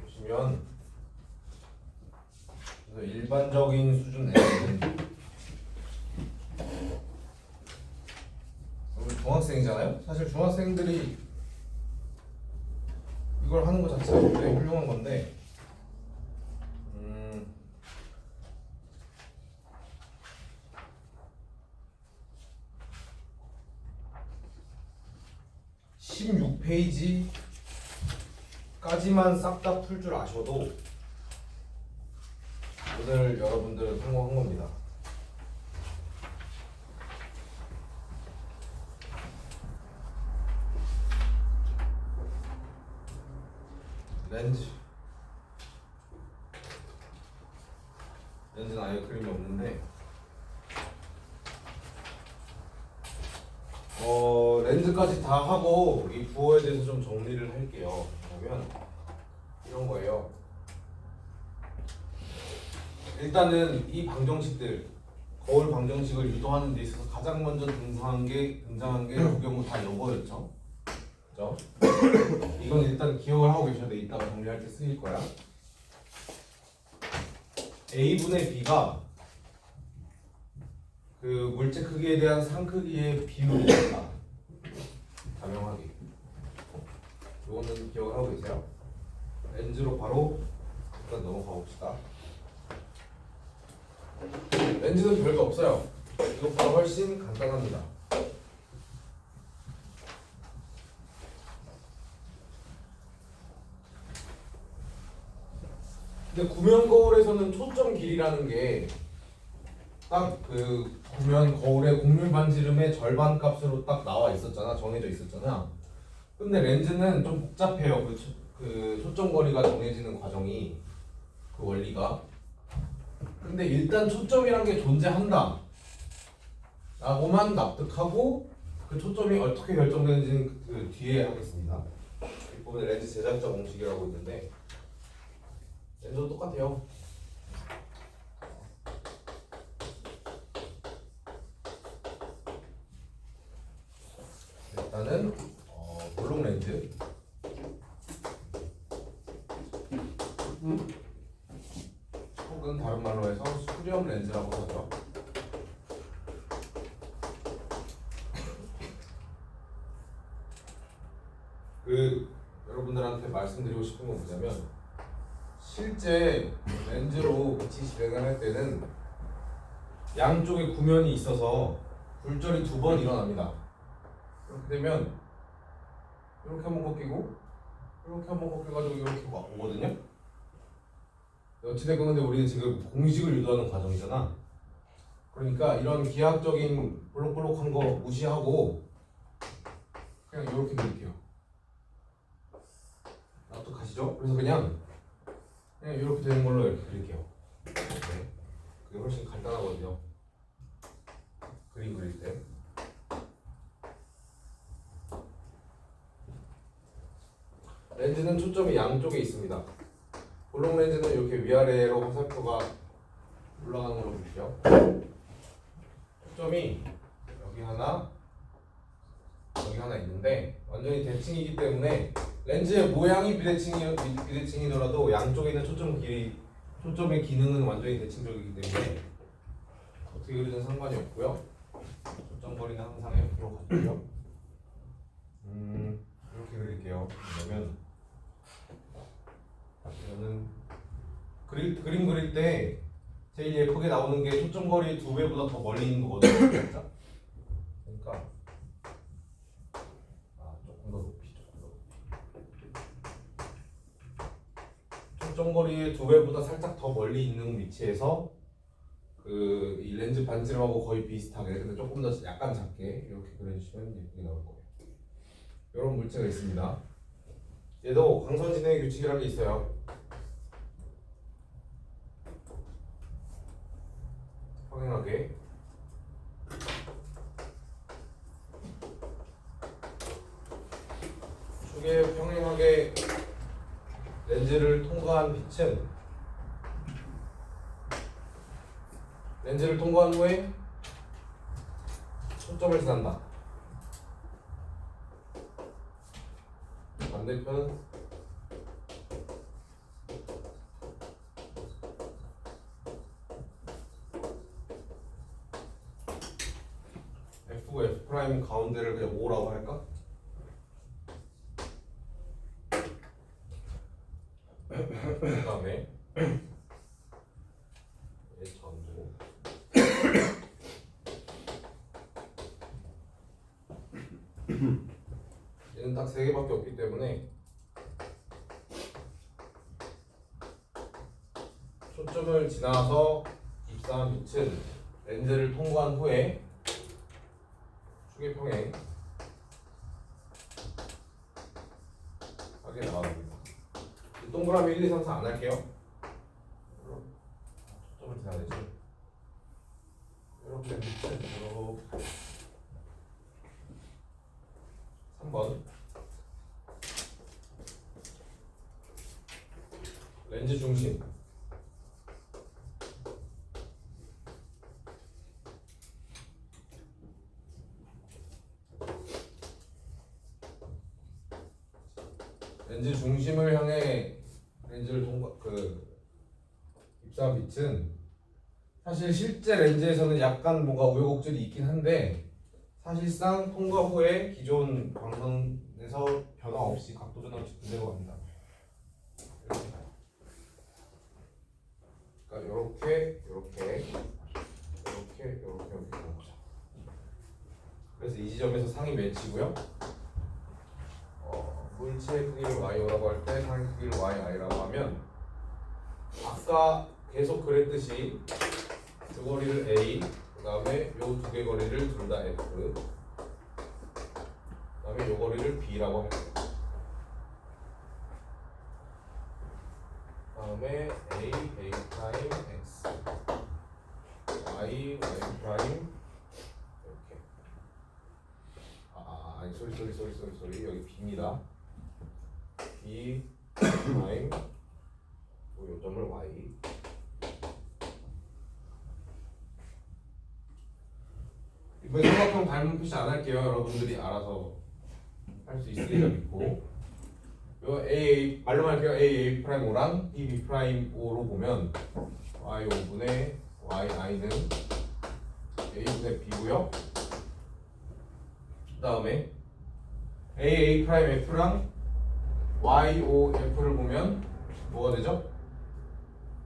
보시면 일반적인 수준 N은 중학생이잖아요. 사실 중학생들이 이걸 하는 것 자체가 굉장히 훌륭한 건데 16페이지까지만 싹 다 풀 줄 아셔도 오늘 여러분들은 성공한 겁니다. 렌즈는 아예 그림이 없는데 렌즈까지 다 하고 이 부호에 대해서 좀 정리를 할게요. 그러면 이런 거예요. 일단은 이 방정식들, 거울 방정식을 유도하는 데 있어서 가장 먼저 등장한 게 두 경우 다 이거였죠. 그죠? 이건 일단 기억을 하고 계셔야 돼. 이따가 정리할 때 쓰일 거야. A분의 B가 그 물체 크기에 대한 상 크기의 비율이다. 가명하기. 이거는 기억을 하고 계세요. 렌즈로 바로 일단 넘어가 봅시다. 렌즈는 별거 없어요. 이것보다 훨씬 간단합니다. 근데 구면 거울에서는 초점 길이라는 게 딱 그 구면 거울의 곡률 반지름의 절반 값으로 딱 나와 있었잖아. 정해져 있었잖아. 근데 렌즈는 좀 복잡해요. 그 초점 거리가 정해지는 과정이, 그 원리가. 근데 일단 초점이란 게 존재한다 라고만 납득하고 그 초점이 어떻게 결정되는지는 그 뒤에 하겠습니다. 이 부분에 렌즈 제작자 공식이라고 있는데 렌즈도 똑같아요. 일단은 볼록 렌즈 혹은 다른 말로 해서 수렴 렌즈라고 하죠. 여러분들한테 말씀드리고 싶은 건 뭐냐면, 실제 렌즈로 빛이 실행을 할 때는 양쪽에 구면이 있어서 굴절이 2번 일어납니다. 이렇게 되면 이렇게 한번 꺾이고 이렇게 한번 꺾여가지고 이렇게 오거든요. 어찌됐건 근데 우리는 지금 공식을 유도하는 과정이잖아. 그러니까 이런 기하학적인 볼록볼록한 거 무시하고 그냥 이렇게 그릴게요. 납득하시죠? 그래서 그냥 이렇게 되는 걸로 이렇게 그릴게요. 네. 그게 훨씬 간단하거든요. 그림 그릴 때. 렌즈는 초점이 양쪽에 있습니다. 볼록 렌즈는 이렇게 위아래로 화살표가 올라가는 걸로 볼게요. 초점이 여기 하나, 여기 하나 있는데 완전히 대칭이기 때문에 렌즈의 모양이 비대칭이더라도 양쪽에 있는 초점의 기능은 완전히 대칭적이기 때문에 어떻게 그리든 상관이 없고요. 초점 거리는 항상 F로 가지고요. 이렇게 그릴게요. 그러면 저는 그림 그릴 때 제일 예쁘게 나오는 게 초점 거리 2배보다 더 멀리 있는 거거든요. 그러니까 조금 더 높이. 초점 거리의 2배보다 살짝 더 멀리 있는 위치에서 이 렌즈 반지름하고 거의 비슷하게, 근데 조금 더 약간 작게 이렇게 그려주시면 예쁘게 나올 거예요. 이런 물체가 있습니다. 얘도 광선진의 규칙이라는 게 있어요. 확연하게 축에 평행하게 렌즈를 통과한 빛은 렌즈를 통과한 후에 초점을 지난다. 반대편 F고 F' 가운데를 그냥 O라고 할까? 그 다음에 전도 얘는 딱 3개밖에 없기 때문에 초점을 지나서 입사한 빛은 렌즈를 통과한 후에 축의 평행 하게 나옵니다. 동그라미 1, 2, 3, 4 안 할게요. 초점을 지나야 되지. 이렇게 빛은 이렇게 3번 렌즈 중심 렌즈 중심을 향해 렌즈를 입사한 빛은 사실 실제 렌즈에서는 약간 뭔가 우여곡절이 있긴 한데 사실상 통과 후에 기존 광선에서 변화 없이 각도 전환 없이 그대로 갑니다. 이렇게 가요. 그러니까 이렇게 가는 거죠. 그래서 이 지점에서 상이 맺히고요. 물체의 크기를 y라고 할 때 상의 크기를 yi라고 하면 아까 계속 그랬듯이 두 거리를 a, 그 다음에 요 두 개 거리를 둘 다 f, 그 다음에 요 거리를 b라고 할게요. 그 다음에 a, a 프라임, x, y, y 프라임 이렇게. 아니 소리 여기 b입니다. b 프라임 요 점을 y. 이번에 삼각형 닮은 표시 안 할게요. 여러분들이 알아서 할 수 있으리라 믿고. 요 a 말로만 할게요. a 프라임 5랑 b 프라임 5로 보면 y 5분의 y i는 a 분의 b고요. 그 다음에 a 프라임 f랑 y o f를 보면 뭐가 되죠?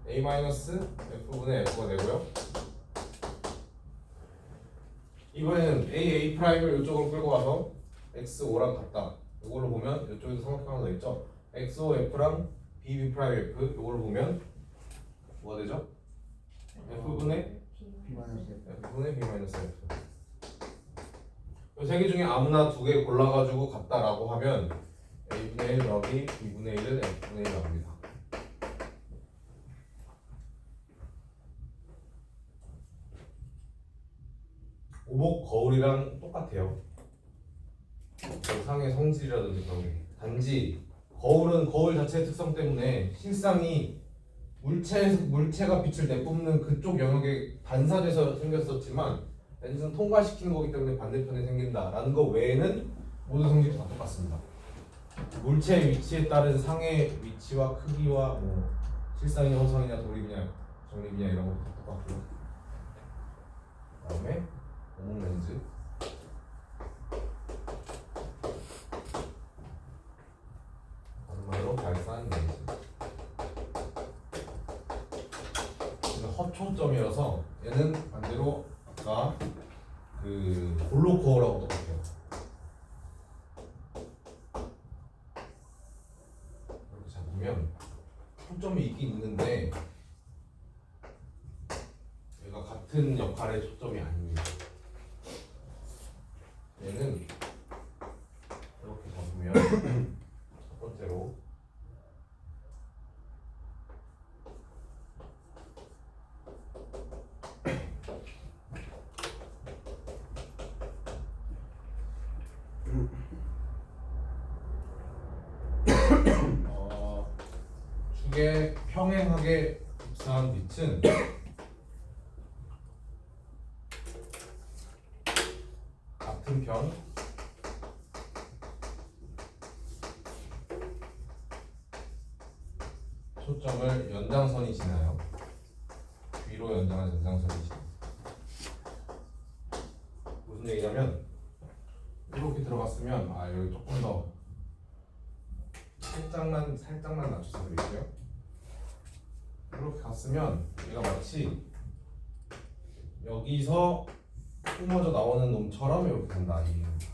a 마이너스 f 분의 f가 되고요. 이번에는 a 프라임을 이쪽으로 끌고 와서 x 5랑 같다. 이걸로 보면 이쪽에도 삼각형 하나 더 있죠. x o f랑 b 프라임 f 이걸로 보면 뭐가 되죠? f 분의 b 마이너스 f. 이 세 개 중에 아무나 두 개 골라가지고 같다라고 하면 a분의 1 더하기 b분의 1은 f분의 1 나옵니다. 오복 거울이랑 똑같아요. 영상의 성질이라든지 그런 게. 단지 거울은 거울 자체의 특성 때문에 실상이 물체가 빛을 내뿜는 그쪽 영역에 반사돼서 생겼었지만 렌즈는 통과시키는 거기 때문에 반대편에 생긴다라는 거 외에는 모든 성질이 다 똑같습니다. 물체의 위치에 따른 상의 위치와 크기와 뭐 실상이냐 허상이냐 도립이냐 정립이냐 이런 것도 다 똑같고요. 그다음에 오목 렌즈 다른 말로 발산 렌즈. 얘는 허초점이라서 얘는 반대로 아까 그 볼로코어라고 똑같아요. 이렇게 잡으면 초점이 있긴 있는데 얘가 같은 역할의 초점이 아닙니다. 얘는 이렇게 잡으면 첫 번째로 축에 평행하게 입사한 빛은 같은 편 초점을 연장선이 지나요. 위로 연장한 연장선이 지나요. 무슨 얘기냐면 이렇게 들어갔으면 여기 조금 더 살짝만 낮춰서 드릴게요. 이렇게 갔으면 얘가 마치 여기서 뿜어져 나오는 놈처럼 이렇게 간다 이 얘기입니다.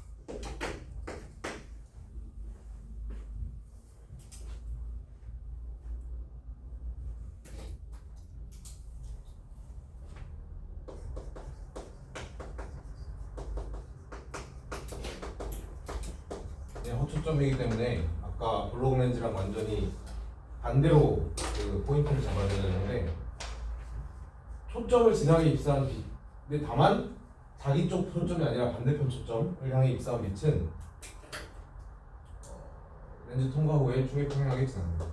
허초점이기 때문에 아까 블록 렌즈랑 완전히 반대로 그 포인트를 잡아야 되는데 초점을 지나게 입사한 빛, 근데 다만 자기 쪽 초점이 아니라 반대편 초점을 향해 입사한 빛은 렌즈 통과 후에 축에 평행하게 지납니다.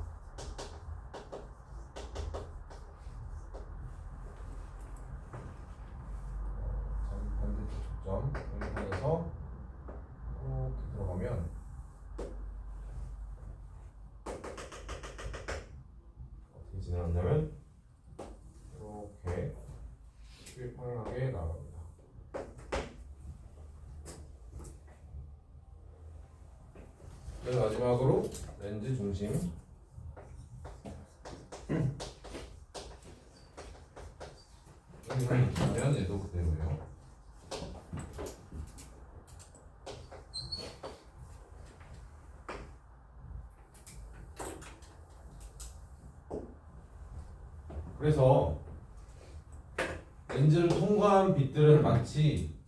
자기 반대쪽 초점을 향해서 이렇게 들어가면 어떻게 지나갔냐면 이렇게 축에 평행하게 나갑니다. 그래서 마지막으로 렌즈 중심 여기만 있으면 얘도 그대로예요. 그래서 렌즈를 통과한 빛들은 마치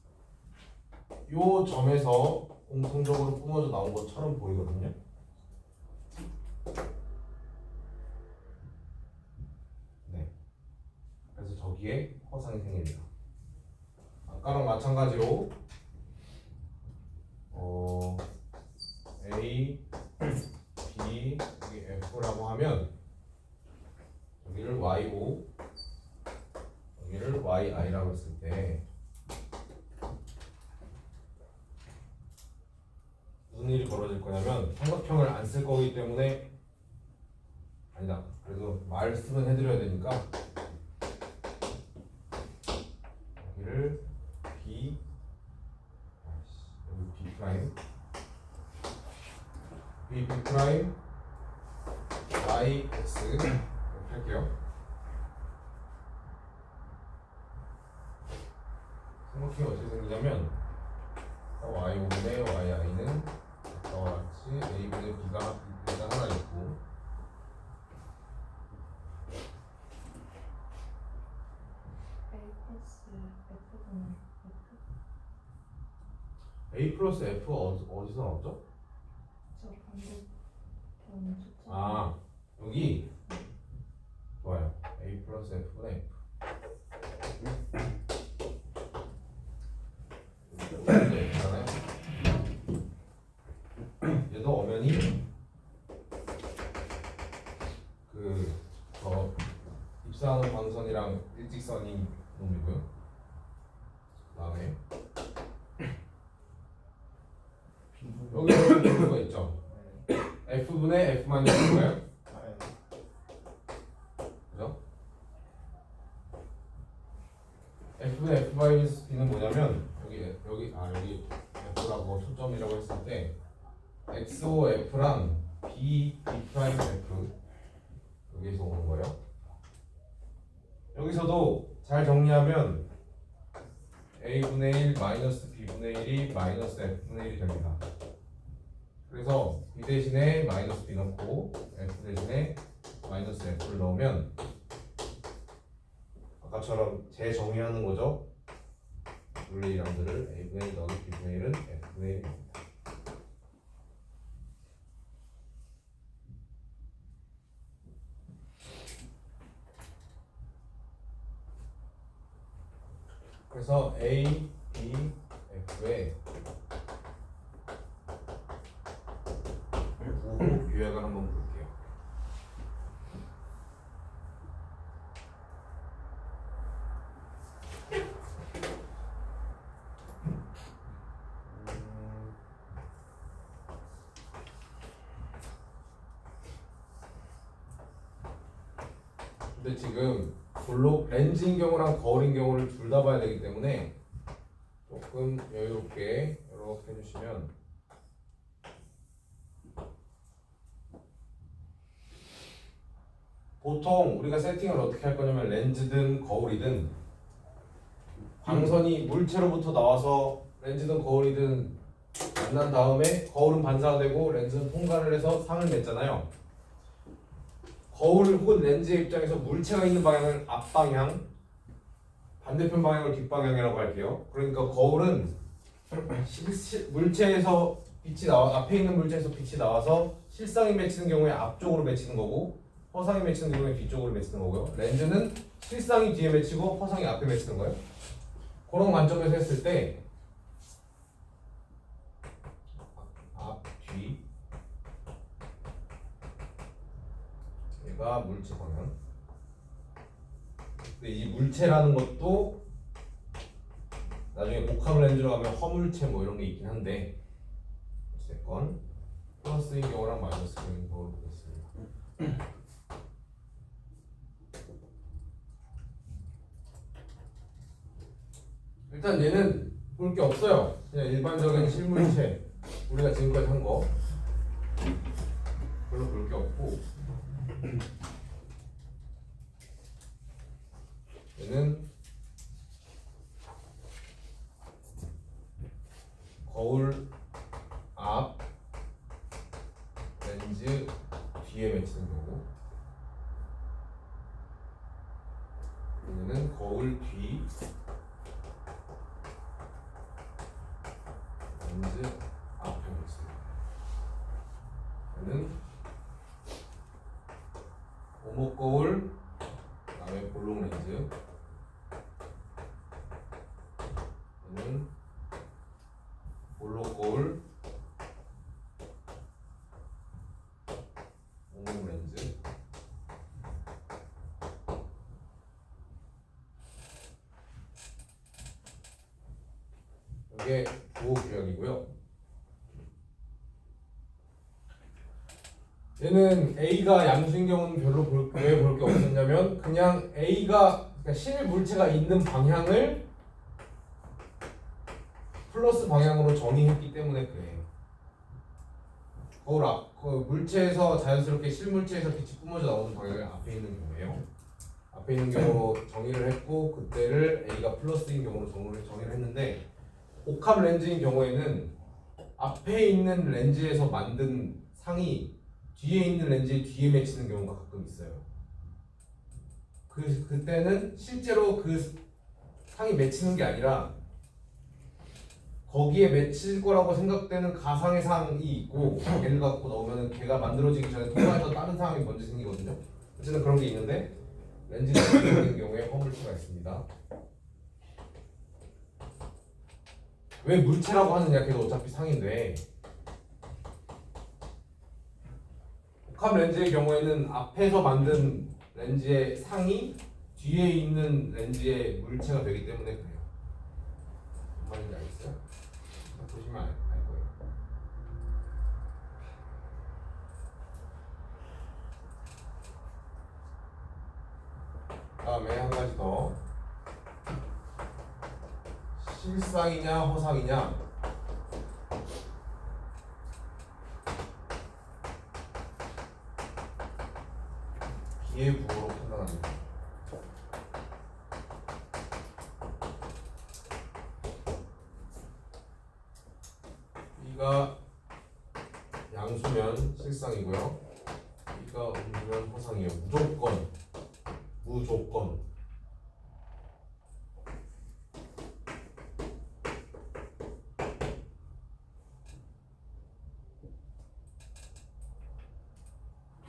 요 점에서 공통적으로 뿜어져 나온 것처럼 보이거든요. 네. 그래서 저기에 허상이 생깁니다. 아까랑 마찬가지로 A, B, 여기 F라고 하면 여기를 Y고 여기를 YI라고 했을 때 무슨 일이 벌어질 거냐면 삼각형을 안 쓸 거기 때문에 아니다. 그래도 말씀은 해드려야 되니까 여기를 B 여기 B 프라임 B 프라임 Y X 이렇게 할게요. 삼각형이 어떻게 생기냐면 Y분의 YI는 아까와 같이 A분의 B가 일단 하나 있고 A 플러스 F가 어디서 나왔죠? 저 반대편 초점. 여기 좋아요. A 플러스 F분의 F 네, 있잖아요. 얘도 엄연히 입사하는 광선이랑 일직선이 놈이고요. 그다음에 여기서 F가 있죠. F분의 F 마이너스 F가요? 그죠? F분의 F 마이너스 B는 뭐냐면 여기 F라고 초점이라고 했을 때 XO F랑 B 프라임 F 여기서 오는 거예요. 여기서도 잘 정리하면 A분의 1 마이너스 B분의 1이 마이너스 F분의 1이 됩니다. 그래서 B 대신에 마이너스 B 넣고 F 대신에 마이너스 F를 넣으면 아까처럼 재정의하는 거죠. 원래 이랑들을 A분의 1 더하기 B분의 1은 F분의 1입니다. 그래서 A, B, F의 부호 규약을 한번 볼게요. 근데 지금 볼록 렌즈인 경우랑 거울인 경우를 둘 다 봐야 되기 때문에 조금 여유롭게 이렇게 해주시면 보통 우리가 세팅을 어떻게 할 거냐면 렌즈든 거울이든 광선이 물체로부터 나와서 렌즈든 거울이든 만난 다음에 거울은 반사가 되고 렌즈는 통과를 해서 상을 맺잖아요. 거울 혹은 렌즈의 입장에서 물체가 있는 방향을 앞방향, 반대편 방향을 뒷방향이라고 할게요. 그러니까 거울은 물체에서 빛이 나와 앞에 있는 물체에서 빛이 나와서 실상이 맺히는 경우에 앞쪽으로 맺히는 거고 허상이 맺히는 경우에 뒤쪽으로 맺히는 거고요. 렌즈는 실상이 뒤에 맺히고 허상이 앞에 맺히는 거예요. 그런 관점에서 했을 때 앞, 뒤 얘가 물체 방향. 근데 이 물체라는 것도 나중에 복합 렌즈로 가면 허물체 뭐 이런 게 있긴 한데 어쨌건 플러스인 경우랑 마이너스인 경우를 보겠습니다. 일단 얘는 볼 게 없어요. 그냥 일반적인 실물체 우리가 지금까지 한 거 별로 볼 게 없고 얘는 거울 앞 렌즈 뒤에 맺히는 거고 얘는 거울 뒤 렌즈 앞에 맺히는 거고 얘는 오목 거울 그다음에 볼록 렌즈 얘는 볼록 거울 오목 렌즈 이게 부호 규약이고요. 얘는 A가 양수인 경우는 별로 왜 볼 게 없었냐면 그냥 A가 그러니까 실물체가 있는 방향을 플러스 방향으로 정의했기 때문에 그래. 거울 앞, 그 물체에서 자연스럽게 실물체에서 빛이 뿜어져 나오는 방향이 앞에 있는 경우예요. 앞에 있는 경우로 정의를 했고 그때를 A가 플러스인 경우로 정의를 했는데 복합 렌즈인 경우에는 앞에 있는 렌즈에서 만든 상이 뒤에 있는 렌즈에 뒤에 맺히는 경우가 가끔 있어요. 그때는 실제로 그 상이 맺히는 게 아니라 거기에 맺힐 거라고 생각되는 가상의 상이 있고 걔를 갖고 넣으면 걔가 만들어지기 전에 통과해서 다른 상황이 먼저 생기거든요. 어쨌든 그런 게 있는데 렌즈가 생기는 경우에 허물체가 있습니다. 왜 물체라고 하느냐? 걔도 어차피 상인데 복합 렌즈의 경우에는 앞에서 만든 렌즈의 상이 뒤에 있는 렌즈의 물체가 되기 때문에 그래요. 무슨 말인지 알겠어요? 보시면 알 거예요. 다음에 한 가지 더. 실상이냐 허상이냐. 비의 부호로 판단합니다. B가 양수면 실상이고요. B가 음수면 허상이에요. 무조건.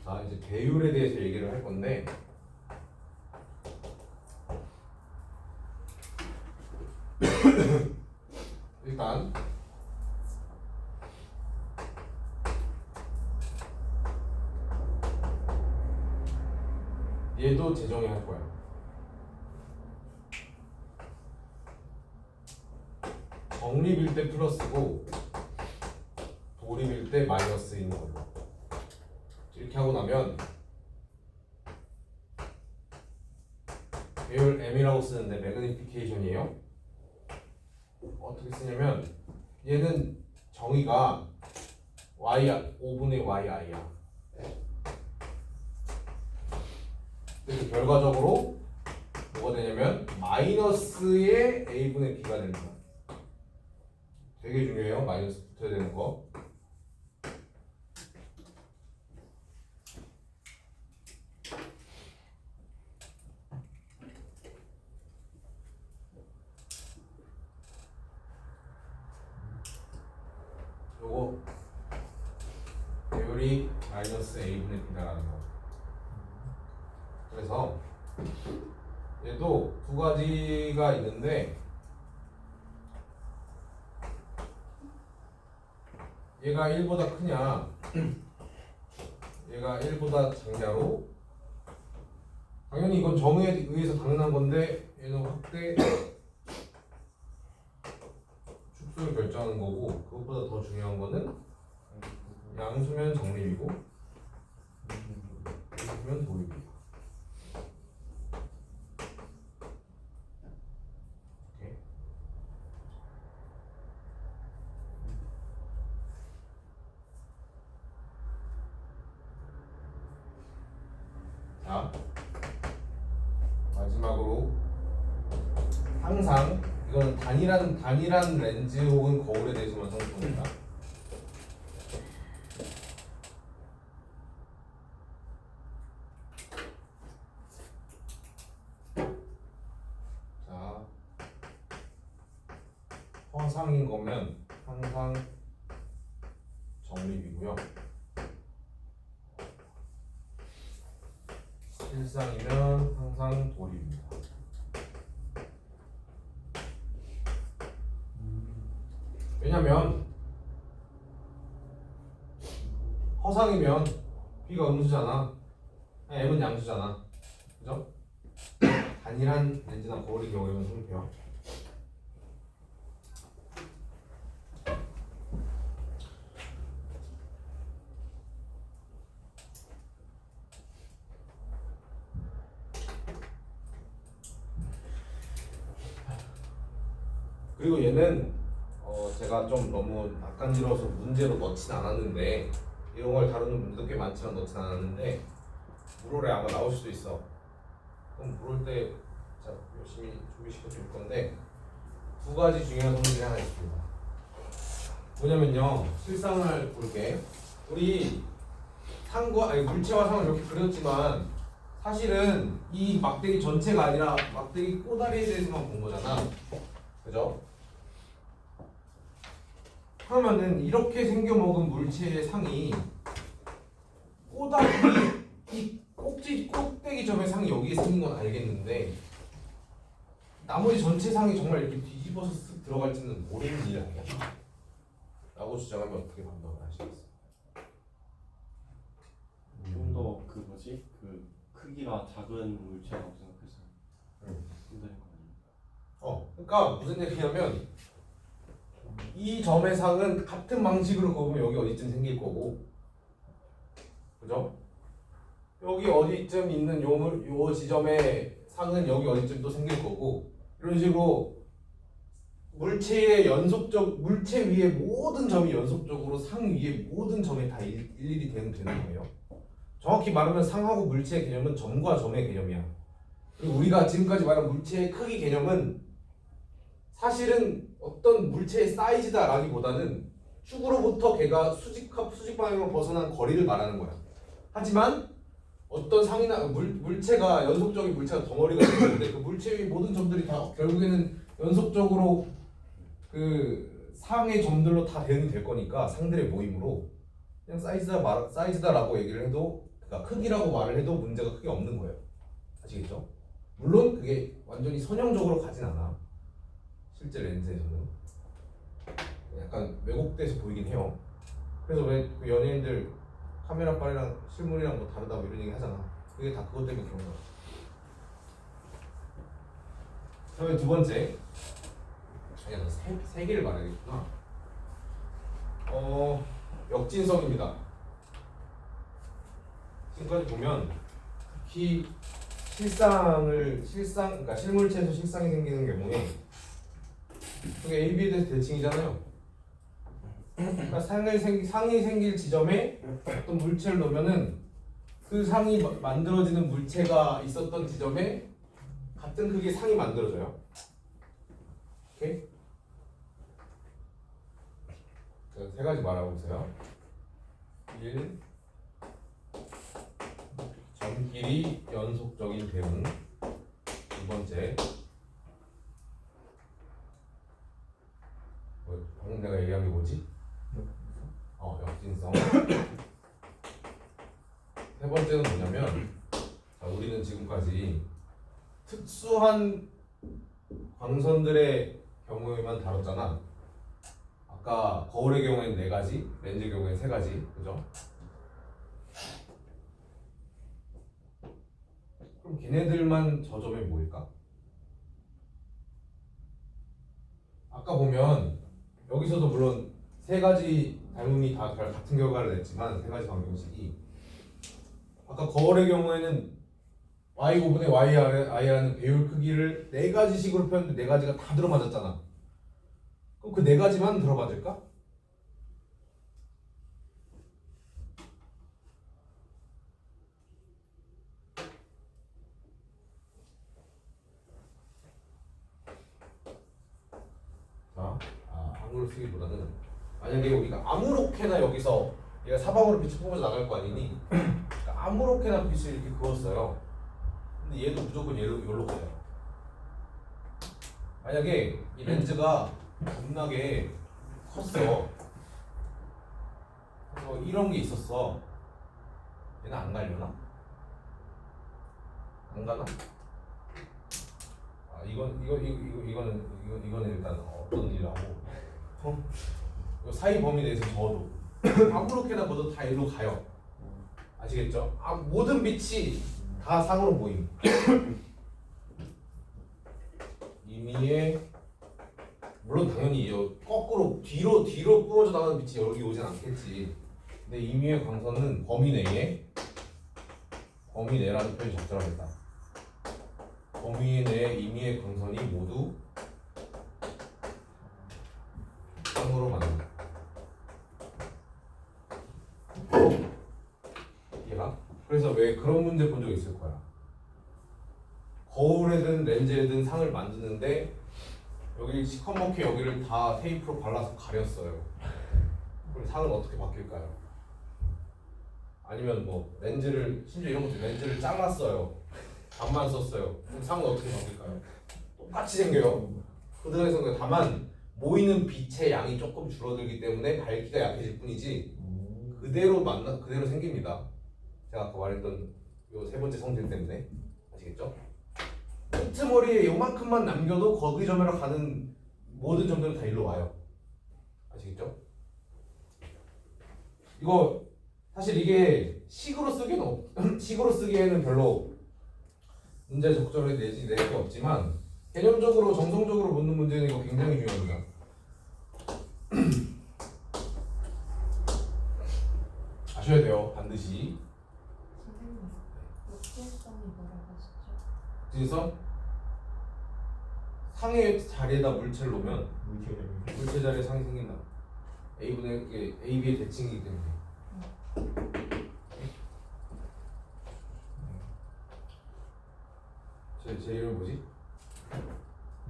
자, 이제 배율에 대해서 얘기를 할 건데 일단 얘도 재정의 할 거야. 정립일 때 플러스고 도립일 때 마이너스인 걸로. 이렇게 하고 나면 배열 m이라고 쓰는데 매그니피케이션이에요. 어떻게 쓰냐면 얘는 정의가 y 5분의 yi야. 그래서 결과적으로 뭐가 되냐면 마이너스의 a분의 b가 됩니다. 되게 중요해요. 마이너스 붙어야 되는 거. 요거 배율이 마이너스 a분의 b다라는 거. 그래서 얘도 두 가지가 있는데 얘가 1보다 크냐 얘가 1보다 작냐로 당연히 이건 정의에 의해서 당연한 건데 얘는 확대 축소를 결정하는 거고 그것보다 더 중요한 거는 양수면 정립이고 양수면 도입이고. 오케이. 자 마지막으로 항상 이거는 단일한 렌즈 혹은 거울에 대해서만 성립합니다. 자 허상인 거면 항상 정립이고요. 실상이면 항상 도립입니다. 왜냐면 허상이면 B가 음수잖아. M은 양수잖아. 그죠? 단일한 렌즈나 거울의 경우에는 성립해요. 그리고 얘는 제가 좀 너무 낯간지러워서 문제로 넣진 않았는데 이런 걸 다루는 분들도 꽤 많지만 넣진 않았는데 물올에 아마 나올 수도 있어. 그럼 물올 때 열심히 준비시켜 줄 건데 두 가지 중요한 성질이 하나 있습니다. 뭐냐면요, 실상을 볼게. 우리 물체와 상을 이렇게 그렸지만 사실은 이 막대기 전체가 아니라 막대기 꼬다리에 대해서만 본 거잖아. 그죠? 그러면은 이렇게 생겨먹은 물체의 상이 꼬다리 이 꼭대기 점의 상이 여기에 생긴 건 알겠는데 나머지 전체 상이 정말 이렇게 뒤집어서 쓱 들어갈지는 모르는 일 아니야? 라고 주장하면 어떻게 판단을 하시겠어요? 좀 더 그 뭐지? 그 크기가 작은 물체라고 생각해서 판단한 거 아닙니까? 그러니까 무슨 얘기냐면 이 점의 상은 같은 방식으로 그으면 여기 어디쯤 생길 거고, 그죠? 여기 어디쯤 있는 요 지점의 상은 여기 어디쯤 또 생길 거고, 이런 식으로 물체 위에 모든 점이 연속적으로 상 위에 모든 점에 다 일일이 대응되는 거예요. 정확히 말하면 상하고 물체의 개념은 점과 점의 개념이야. 그리고 우리가 지금까지 말한 물체의 크기 개념은 사실은 어떤 물체의 사이즈다라기보다는 축으로부터 걔가 수직 방향으로 벗어난 거리를 말하는 거야. 하지만 어떤 상이나 물체가 연속적인 물체가 덩어리가 되는데 그 물체 위 모든 점들이 다 결국에는 연속적으로 그 상의 점들로 다 대응이 될 거니까 상들의 모임으로 그냥 사이즈다라고 얘기를 해도, 그러니까 크기라고 말을 해도 문제가 크게 없는 거예요. 아시겠죠? 물론 그게 완전히 선형적으로 가진 않아. 실제 렌즈에서는 약간 왜곡돼서 보이긴 해요. 그래서 왜 그 연예인들 카메라 빨이랑 실물이랑 뭐 다르다 뭐 이런 얘기 하잖아. 그게 다 그것 때문에 그런 거야. 그다음에 두 번째. 아니야, 세 개를 말해야겠구나. 역진성입니다. 지금까지 보면 특히 그러니까 실물체에서 실상이 생기는 경우에 그게 AB에 대해서 대칭이잖아요. 그러니까 상이 생길 지점에 어떤 물체를 놓으면은 그 상이 만들어지는 물체가 있었던 지점에 같은 크기의 상이 만들어져요. 오케이? 세 가지 말해보세요. 1. 점 길이 연속적인 대응. 두 번째. 방금 내가 얘기한 게 뭐지? 역진성. 세 번째는 뭐냐면, 자, 우리는 지금까지 특수한 광선들의 경우에만 다뤘잖아. 아까 거울의 경우에는 4가지, 렌즈의 경우에는 3가지, 그죠? 그럼 걔네들만 저점이 뭐일까? 아까 보면 여기서도 물론 3가지 닮음이 다 같은 결과를 냈지만 3가지 방정식이 아까 거울의 경우에는 y5분의 yr는 배율 크기를 4가지식으로 표현했는데 4가지가 다 들어맞았잖아. 그럼 그 4가지만 들어맞을까? 자, 한글로 쓰기보다는 만약에 우리가 아무렇게나 여기서 얘가 사방으로 빛이 뽑아져 나갈 거 아니니 그러니까 아무렇게나 빛을 이렇게 그었어요. 근데 얘도 무조건 여기로 가요. 만약에 이 렌즈가 겁나게 컸어. 그래서 이런 게 있었어. 얘는 안 가려나? 안 가나? 이거는 일단 어떤 일이라고. 이 사이 범위 내에서 저어도 아무렇게나 봐도 다 일로 가요. 아시겠죠? 모든 빛이 다 상으로 모임. 임의의 물론 당연히 거꾸로 뒤로 부어져 나가는 빛이 여기 오진 않겠지. 근데 임의의 광선은 범위 내라는 표현이 적절하겠다. 범위 내의 임의의 광선이 모두 상으로 만든다. 얘가 그래서 왜 그런 문제 본 적 있을 거야. 거울에든 렌즈에든 상을 만드는데 여기 시커멓게 여기를 다 테이프로 발라서 가렸어요. 그럼 상은 어떻게 바뀔까요? 아니면 뭐 심지어 이런 것도 렌즈를 잘랐어요. 반만 썼어요. 그럼 상은 어떻게 바뀔까요? 똑같이 생겨요. 그들의 생각 다만 모이는 빛의 양이 조금 줄어들기 때문에 밝기가 약해질 뿐이지 그대로 생깁니다. 제가 아까 말했던 요 세 번째 성질 때문에 아시겠죠? 끄트머리에 요만큼만 남겨도 거기 점으로 가는 모든 점들은 다 일로 와요. 아시겠죠? 이거 사실 이게 식으로 쓰기에는 별로 문제 적절하게 낼 게 없지만 개념적으로 정성적으로 묻는 문제는 이거 굉장히 중요합니다. 아셔야 돼요, 반드시. 선생님, 역진성이 뭐라고 하셨죠? 그래서 상의 자리에다 물체를 놓으면 물체 자리에 상이 생긴다. AB의 대칭이기 때문에. 제 이름 뭐지?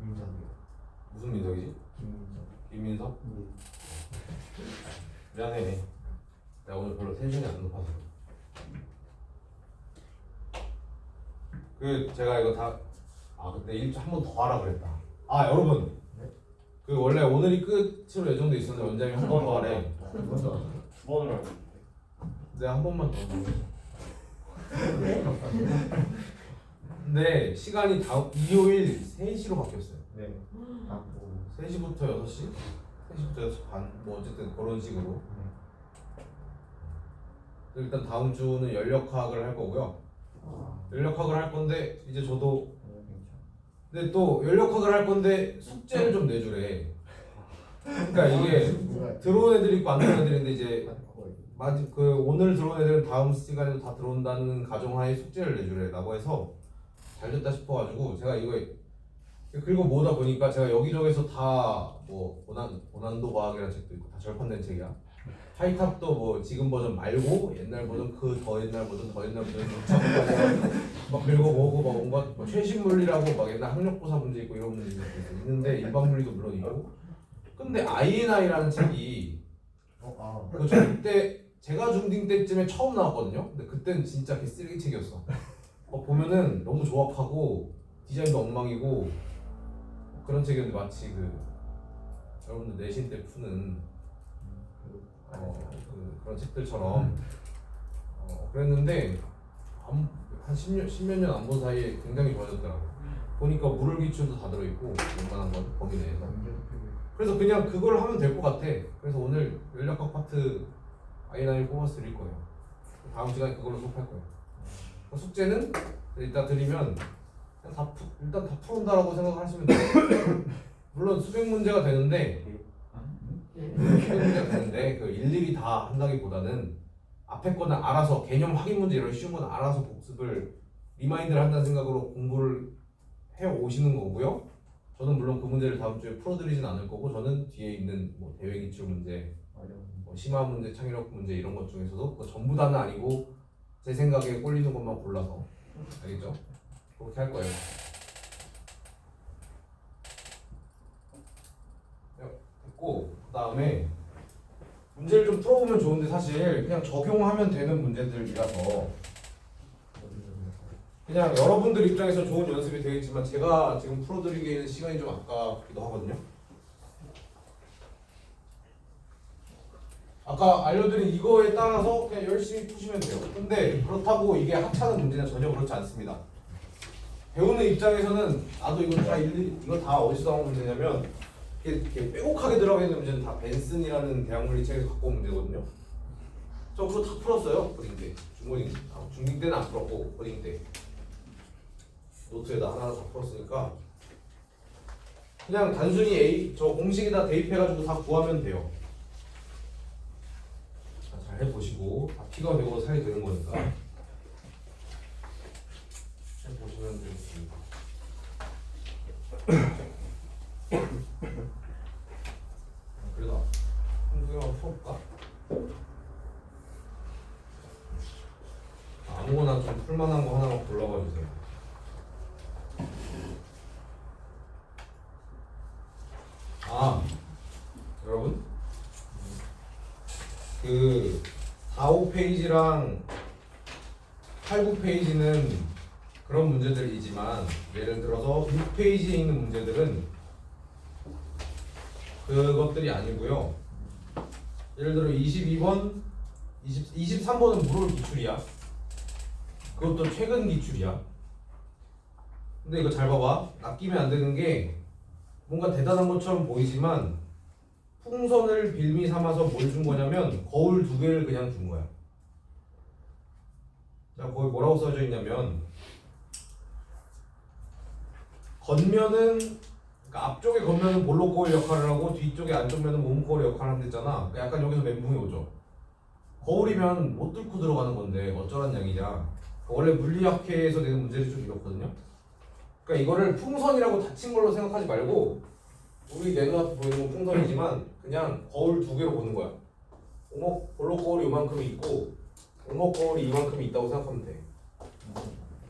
민석이요. 무슨 민석이지? 김민석? 미안해. 내가 오늘 별로 텐션이 안 높아서. 제가 이거 다 그때 일주 한 번 더 하라 그랬다. 여러분. 네? 원래 오늘이 끝으로 예정돼 있었는데 원장이 한 번 더 하래. 두 번을 알고 있는데. 내가 한 번만 더 하고. 근데 시간이 일요일 3시로 바뀌었어요. 네. 3시부터 6시? 3시부터 6시 반? 뭐 어쨌든 그런 식으로. 일단 다음 주는 연력학을 할 거고요. 연력학을 할 건데 이제 저도 근데 또 연력학을 할 건데 숙제를 좀 내주래. 그러니까 이게 들어온 애들이 있고 안 들어온 애들인데 이제 오늘 들어온 애들은 다음 시간에도 다 들어온다는 가정하에 숙제를 내주래라고 해서 잘 됐다 싶어가지고 제가 이거 그리고 뭐다 보니까 제가 여기저기서 다 뭐 고난도 과학이라는 책도 있고 다 절판된 책이야. 하이탑도 뭐 지금 버전 말고 옛날 버전 그 더 옛날 버전 막 긁어보고 막 뭔가 뭐 최신 물리라고 막 옛날 학력고사 문제 있고 이런 문제 있는데 일반 물리도 물론 있고. 근데 INI라는 책이 그 중딩 제가 중딩 때쯤에 처음 나왔거든요. 근데 그때는 진짜 개 쓰레기 책이었어. 보면은 너무 조합하고 디자인도 엉망이고 그런 책이었는데 마치 여러분들 내신 때 푸는 그런 책들처럼 그랬는데 한 10몇 년 안 본 사이에 굉장히 좋아졌더라고. 보니까 물을 기출도 다 들어있고 웬만한 건 범위 내에서. 그래서 그냥 그걸 하면 될 것 같아. 그래서 오늘 연력학 파트 아이나이 뽑아서 드릴 거예요. 다음 시간에 그걸로 수업할 거예요. 숙제는 이따 드리면 그냥 일단 다 풀어온다라고 생각하시면 돼요. 물론 수백 문제가 되는데 그 일일이 다 한다기보다는 앞에 거는 알아서 개념 확인 문제 이런 쉬운 건 알아서 복습을 리마인드를 한다는 생각으로 공부를 해 오시는 거고요. 저는 물론 그 문제를 다음 주에 풀어드리진 않을 거고 저는 뒤에 있는 뭐 대외 기출 문제, 뭐 심화 문제, 창의력 문제 이런 것 중에서도 그거 전부 다는 아니고 제 생각에 꼴리는 것만 골라서 알겠죠? 그렇게 할 거예요. 됐고 그다음에 문제를 좀 풀어보면 좋은데 사실 그냥 적용하면 되는 문제들이라서 그냥 여러분들 입장에서 좋은 연습이 되겠지만 제가 지금 풀어드리기에는 시간이 좀 아깝기도 하거든요. 아까 알려드린 이거에 따라서 그냥 열심히 푸시면 돼요. 근데 그렇다고 이게 하찮은 문제는 전혀 그렇지 않습니다. 배우는 입장에서는 나도 이거 다 어디서 나온 문제냐면 이렇게 빼곡하게 들어가 있는 문제는 다 벤슨이라는 대학물리 책에서 갖고 온 문제거든요. 저 그거 다 풀었어요. 고딩 때. 중딩 때는 안 풀었고 고딩 때. 노트에다 하나 다 풀었으니까 그냥 단순히 저 공식에다 대입해가지고 다 구하면 돼요. 잘 해보시고 다 피가 되고 살이 되는 거니까 해보시면 되겠습니다. 그래도 한두 개만 풀어볼까? 아무거나 좀 풀만한 거 하나만 골라봐 주세요. 여러분 그 4, 5페이지랑 8, 9페이지는 그런 문제들이지만 예를 들어서 6페이지에 있는 문제들은 그것들이 아니고요. 예를 들어 22번, 23번은 물올 기출이야. 그것도 최근 기출이야. 근데 이거 잘 봐봐. 아끼면 안 되는 게 뭔가 대단한 것처럼 보이지만 풍선을 빌미 삼아서 뭘 준 거냐면 거울 2개를 그냥 준 거야. 자, 거기 뭐라고 써져 있냐면 겉면은 그러니까 앞쪽에 겉면은 볼록 거울 역할을 하고 뒤쪽에 안쪽면은 몸 거울 역할을 한다 했잖아. 그러니까 약간 여기서 멘붕이 오죠. 거울이면 못 뚫고 들어가는 건데 어쩌란 양이냐. 원래 물리학회에서 내는 문제를 좀 이렇거든요. 그러니까 이거를 풍선이라고 닫힌 걸로 생각하지 말고 우리 내 눈앞에 보이는 건 풍선이지만 그냥 거울 2개로 보는 거야. 볼록 거울이 이만큼 있고 오목 거울이 이만큼 있다고 생각하면 돼.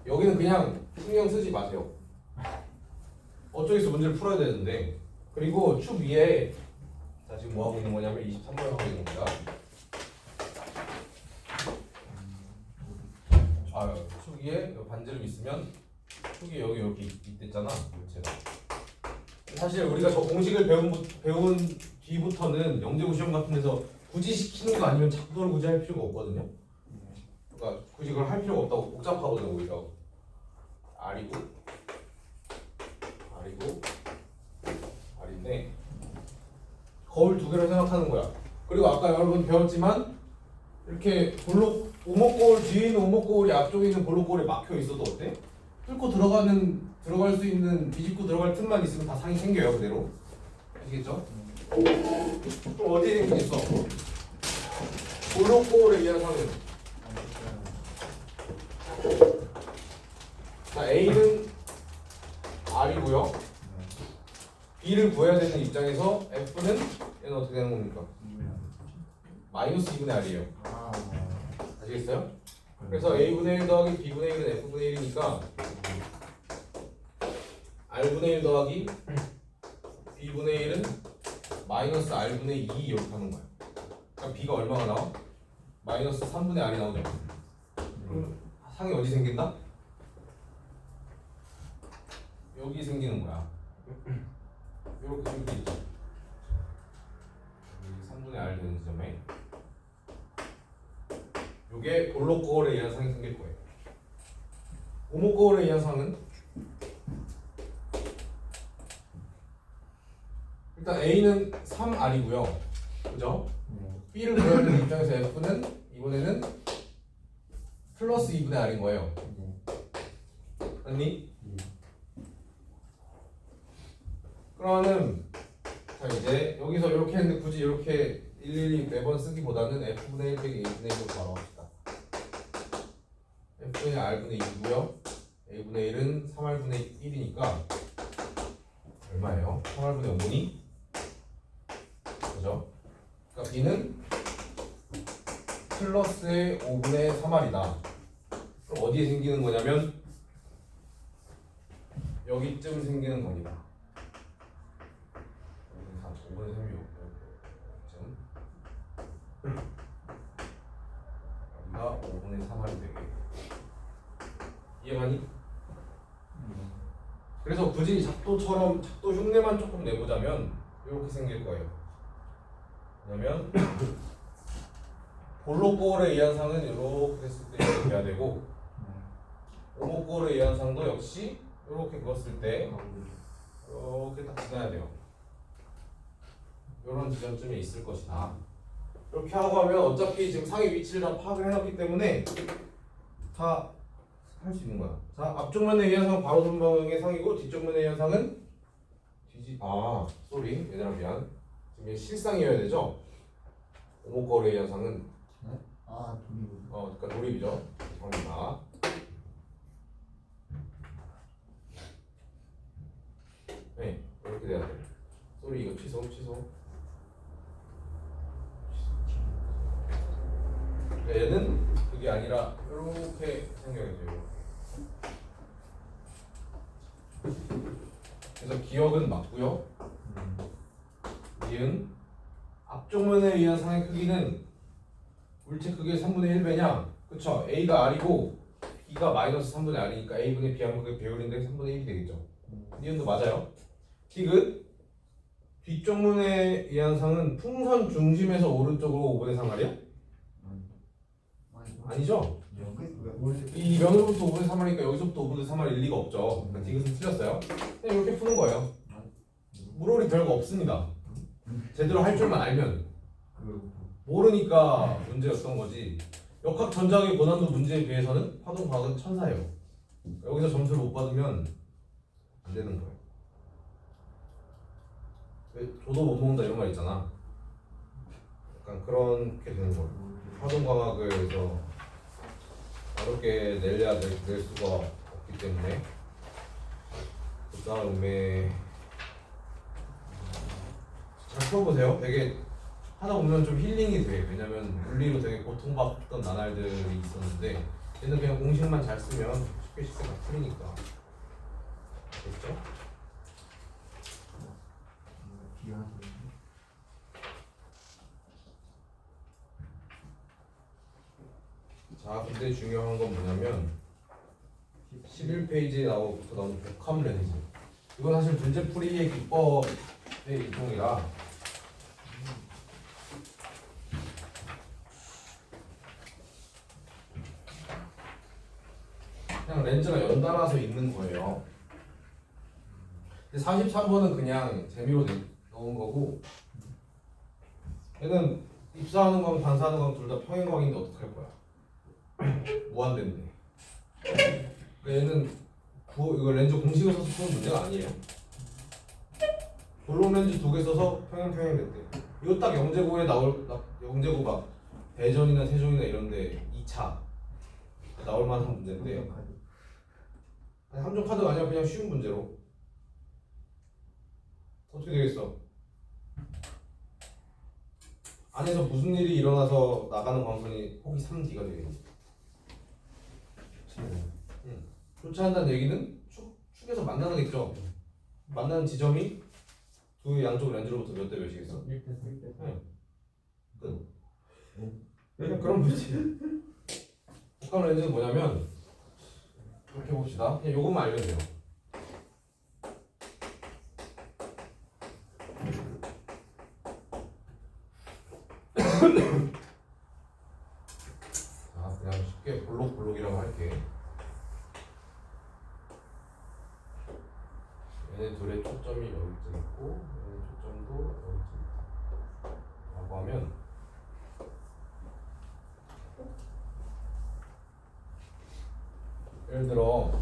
여기는 그냥 신경 쓰지 마세요. 어쩌겠어 문제를 풀어야 되는데. 그리고 축 위에 자 지금 뭐 하고 있는 거냐면 23번 하고 있는 겁니다. 축 위에 반지름 있으면 축이 여기 있댔잖아. 제가 사실 우리가 저 공식을 배운 뒤부터는 영재고 시험 같은 데서 굳이 시키는 거 아니면 작도를 굳이 할 필요가 없거든요. 그러니까 굳이 그걸 할 필요가 없다고. 복잡하거든요 오히려. R인데 거울 2개로 생각하는 거야. 그리고 아까 여러분 배웠지만 이렇게 오목 거울 뒤에 있는 오목 거울이 앞쪽에 있는 볼록 거울에 막혀 있어도 어때? 뚫고 들어갈 수 있는 비집고 들어갈 틈만 있으면 다 상이 생겨요 그대로. 아시겠죠? 또 어디에 생기겠어? 볼록볼에 의한 상은 자 A는 R이고요. B를 구해야 되는 입장에서 F는 얘는 어떻게 되는 겁니까? 마이너스 2분의 R이에요. 아, 아시겠어요? 그래서 A분의 1 더하기 B분의 1은 F분의 1이니까 R분의 1 더하기 B분의 1은 마이너스 R분의 2 이렇게 하는 거야. 그러니까 B가 얼마가 나와? 마이너스 3분의 R이 나오죠. 그럼 상이 어디 생긴다? 여기 생기는 거야. 이렇게 생기죠. 여기 3분의 R 되는 지점에 이게 볼록 거울에 의한 상이 생길 거예요. 오목 거울에 의한 상은 일단 A는 3R이고요. 그죠? B를 구해야 되는 입장에서 F는 이번에는 플러스 2분의 R인 거예요. 맞니? 그러면은 자 이제 여기서 이렇게 했는데 굳이 이렇게 일일이 매번 쓰기보다는 F분의 1 빼기 A분의 1로 바로 합시다. F분의 R분의 2고요. A분의 1은 3R분의 1이니까 얼마예요? 3R분의 5분이? 그죠? 그러니까 B는 플러스의 5분의 3R이다. 그럼 어디에 생기는 거냐면 여기쯤 생기는 겁니다. 5분의 3이 여기쯤 여기가 5분의 3R이 되게 이해가니? 그래서 굳이 작도 흉내만 조금 내보자면 이렇게 생길 거예요. 왜냐면 볼록볼에 의한 상은 이렇게 했을 때 이렇게 해야 되고 오목볼에 의한 상도 역시 이렇게 그었을 때 이렇게 딱 지나야 돼요. 이런 지점쯤에 있을 것이다. 이렇게 하고 하면 어차피 지금 상의 위치를 다 파악을 해놨기 때문에 다 할 수 있는 거야. 자, 앞쪽 면에 의한 상은 바로 전방의 상이고 뒤쪽 면에 의한 상은 쏘리 얘들아 미안. 지금 얘 실상이어야 되죠. 오목거리에 의한 상은 그러니까 돌입이죠. 죄송합니다. 네, 이렇게 돼야 돼. 쏘리 이거 취소. 얘는 그게 아니라 이렇게 생겨야 돼요. 그래서 기억은 맞고요. 니은 앞쪽면에 의한 상의 크기는 물체 크기의 3분의 1배냐? 그쵸? A가 R이고 B가 마이너스 3분의 R이니까 A분의 B하면 그게 배율인데 3분의 1이 되겠죠. 니은도 맞아요. 디귿 뒤쪽면에 의한 상은 풍선 중심에서 오른쪽으로 5분의 3R이야? 아니죠? 이 면으로부터 5분의 3R이니까 여기서부터 5분의 3R일 리가 없죠. 그러니까 디귿은 틀렸어요. 그냥 이렇게 푸는 거예요. 물어리 별거 없습니다. 제대로 할 줄만 알면. 모르니까 문제였던 거지. 역학 전자학의 고난도 문제에 비해서는 화동과학은 천사예요. 여기서 점수를 못 받으면 안 되는 거예요. 왜 저도 못 먹는다 이런 말 있잖아. 약간 그렇게 되는 거예요. 화동과학에서 어렵게 낼 수가 없기 때문에. 그 다음에 잘 풀어보세요. 되게 하다 보면 좀 힐링이 돼. 왜냐면 물리로 되게 고통받던 나날들이 있었는데 얘는 그냥 공식만 잘 쓰면 쉽게 다 풀리니까. 됐죠? 자, 근데 중요한 건 뭐냐면 11페이지에 나오는 복합 렌즈. 이건 사실 문제풀이의 기법의 일종이라 그냥 렌즈가 연달아서 있는 거예요. 43번은 그냥 재미로 넣은 거고 얘는 입사하는 건 반사하는 건 둘 다 평행광인데 어떡할 거야? 무한대인데 얘는 이거 렌즈 공식을 써서 푸는 문제가 아니에요. 볼록 렌즈 2개 써서 평행 됐대. 이거 딱 영재고에 영재고 막 대전이나 세종이나 이런데 2차 나올 만한 문제인데 아니, 함정 카드가 아니라 그냥 쉬운 문제로 어떻게 되겠어? 안에서 무슨 일이 일어나서 나가는 광선이 폭이 3D가 되겠지. 교차한다는 얘기는 축에서 만나겠죠. 만나는 지점이 두 양쪽 렌즈로부터 몇 대 몇이겠어? 1대 응. 끝. 그냥 그런 거지. 복합 렌즈는 뭐냐면 이렇게 봅시다. 그냥 요것만 알면 돼요. 자, 그냥 쉽게 볼록이라고 할게. 얘네 둘의 초점이 여기쯤 있고 얘네 초점도 여기쯤 있다 라고 하면 예를 들어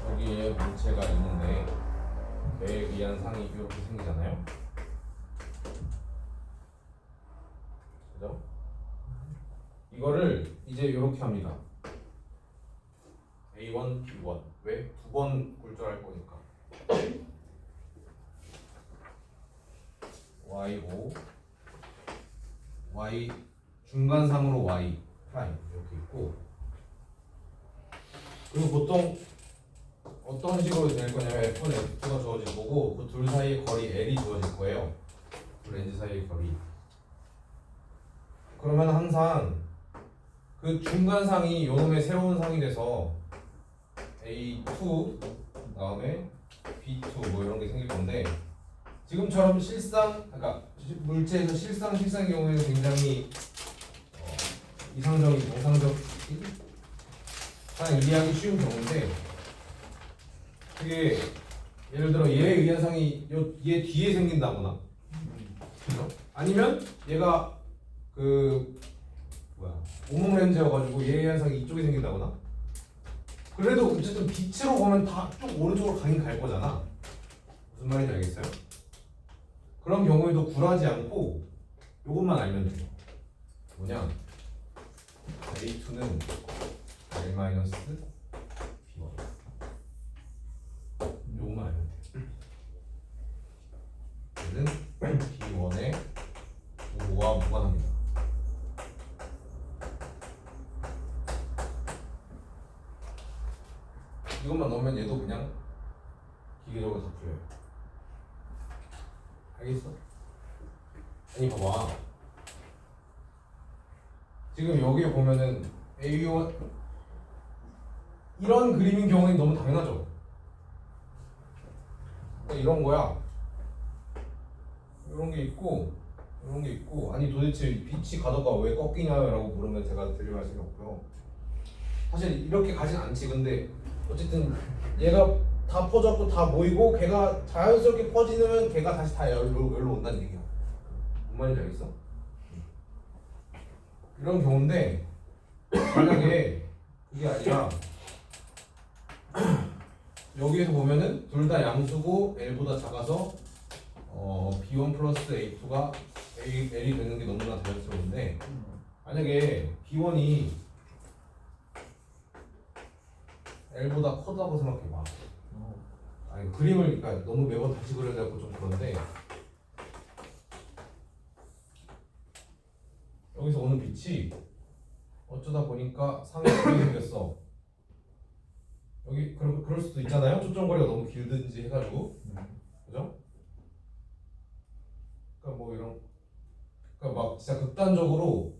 여기에 물체가 있는데 배에 의한 상이 이렇게 생기잖아요. 그죠? 이거를 이제 이렇게 합니다. A1, B1 왜? 두 번 굴절할 거니까 Y5 Y 중간상으로 Y 프라임 이렇게 있고 그리고 보통 어떤 식으로 될 거냐면 F1, F2가 주어질 거고 그 둘 사이의 거리 L이 주어질 거예요. 두 렌즈 사이의 거리. 그러면 항상 그 중간상이 요놈의 새로운 상이 돼서 A2 다음에 B2 뭐 이런 게 생길 건데 지금처럼 실상 그러니까 물체에서 실상의 경우에는 굉장히 이상적인 정상적 그냥 이해하기 쉬운 경우인데 그게 예를 들어 얘에 의한 상이 얘 뒤에 생긴다거나 그죠? 아니면 얘가 그 오목 렌즈여가지고 얘에 의한 상이 이쪽에 생긴다거나 그래도 어쨌든 빛으로 보면 다 쭉 오른쪽으로 가긴 갈 거잖아. 무슨 말인지 알겠어요? 그런 경우에도 굴하지 않고 요것만 알면 돼요. 뭐냐? A2는 L-B1 요것만 알면 돼요. 얘는 B1의 5와 무관합니다. 이것만 넣으면 얘도 그냥 기계적으로 다 풀려요. 알겠어? 아니 봐봐. 지금 여기에 보면은 A1 이런 그림인 경우에는 너무 당연하죠. 그러니까 이런 거야. 이런 게 있고 이런 게 있고 아니 도대체 빛이 가다가 왜 꺾이냐라고 물으면 제가 드릴 말씀이 없고요. 사실 이렇게 가진 않지. 근데 어쨌든 얘가 다 퍼졌고 다 모이고 걔가 자연스럽게 퍼지면 걔가 다시 다 열로 온다는 얘기야. 뭔 말인지 알겠어? 이런 경우인데 만약에 그게 아니라 여기에서 보면은 둘 다 양수고 L보다 작아서 B1 플러스 A2가 L이 되는 게 너무나 자연스러운데 만약에 B1이 L보다 커다고 생각해봐. 아니 그림을 그러니까 너무 매번 다시 그려야 되고 좀 그런데 여기서 오는 빛이 어쩌다 보니까 상이 이렇게 생겼어. 여기 그럴 수도 있잖아요. 초점거리가 너무 길든지 해가지고 그죠? 그러니까 뭐 이런 그러니까 막 진짜 극단적으로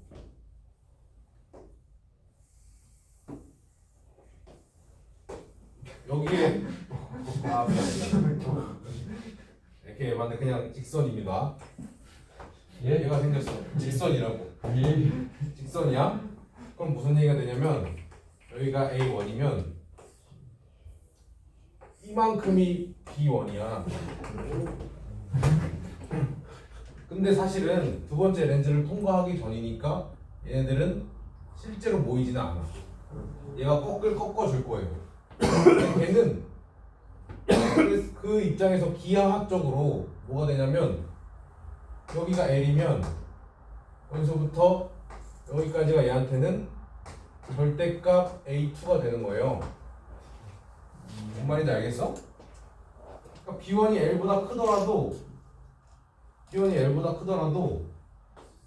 여기에 이렇게 맞네 그냥 직선입니다. 얘가 생겼어. 직선이라고. 직선이야? 그럼 무슨 얘기가 되냐면 여기가 A1이면 이만큼이 B1이야. 근데 사실은 두 번째 렌즈를 통과하기 전이니까 얘네들은 실제로 모이지는 않아. 얘가 꺾어줄 거예요. 걔는 그래서 그 입장에서 기하학적으로 뭐가 되냐면 여기가 L이면 여기서부터 여기까지가 얘한테는 절대값 A2가 되는 거예요. 뭔 말인지 알겠어? 그러니까 B1이 L보다 크더라도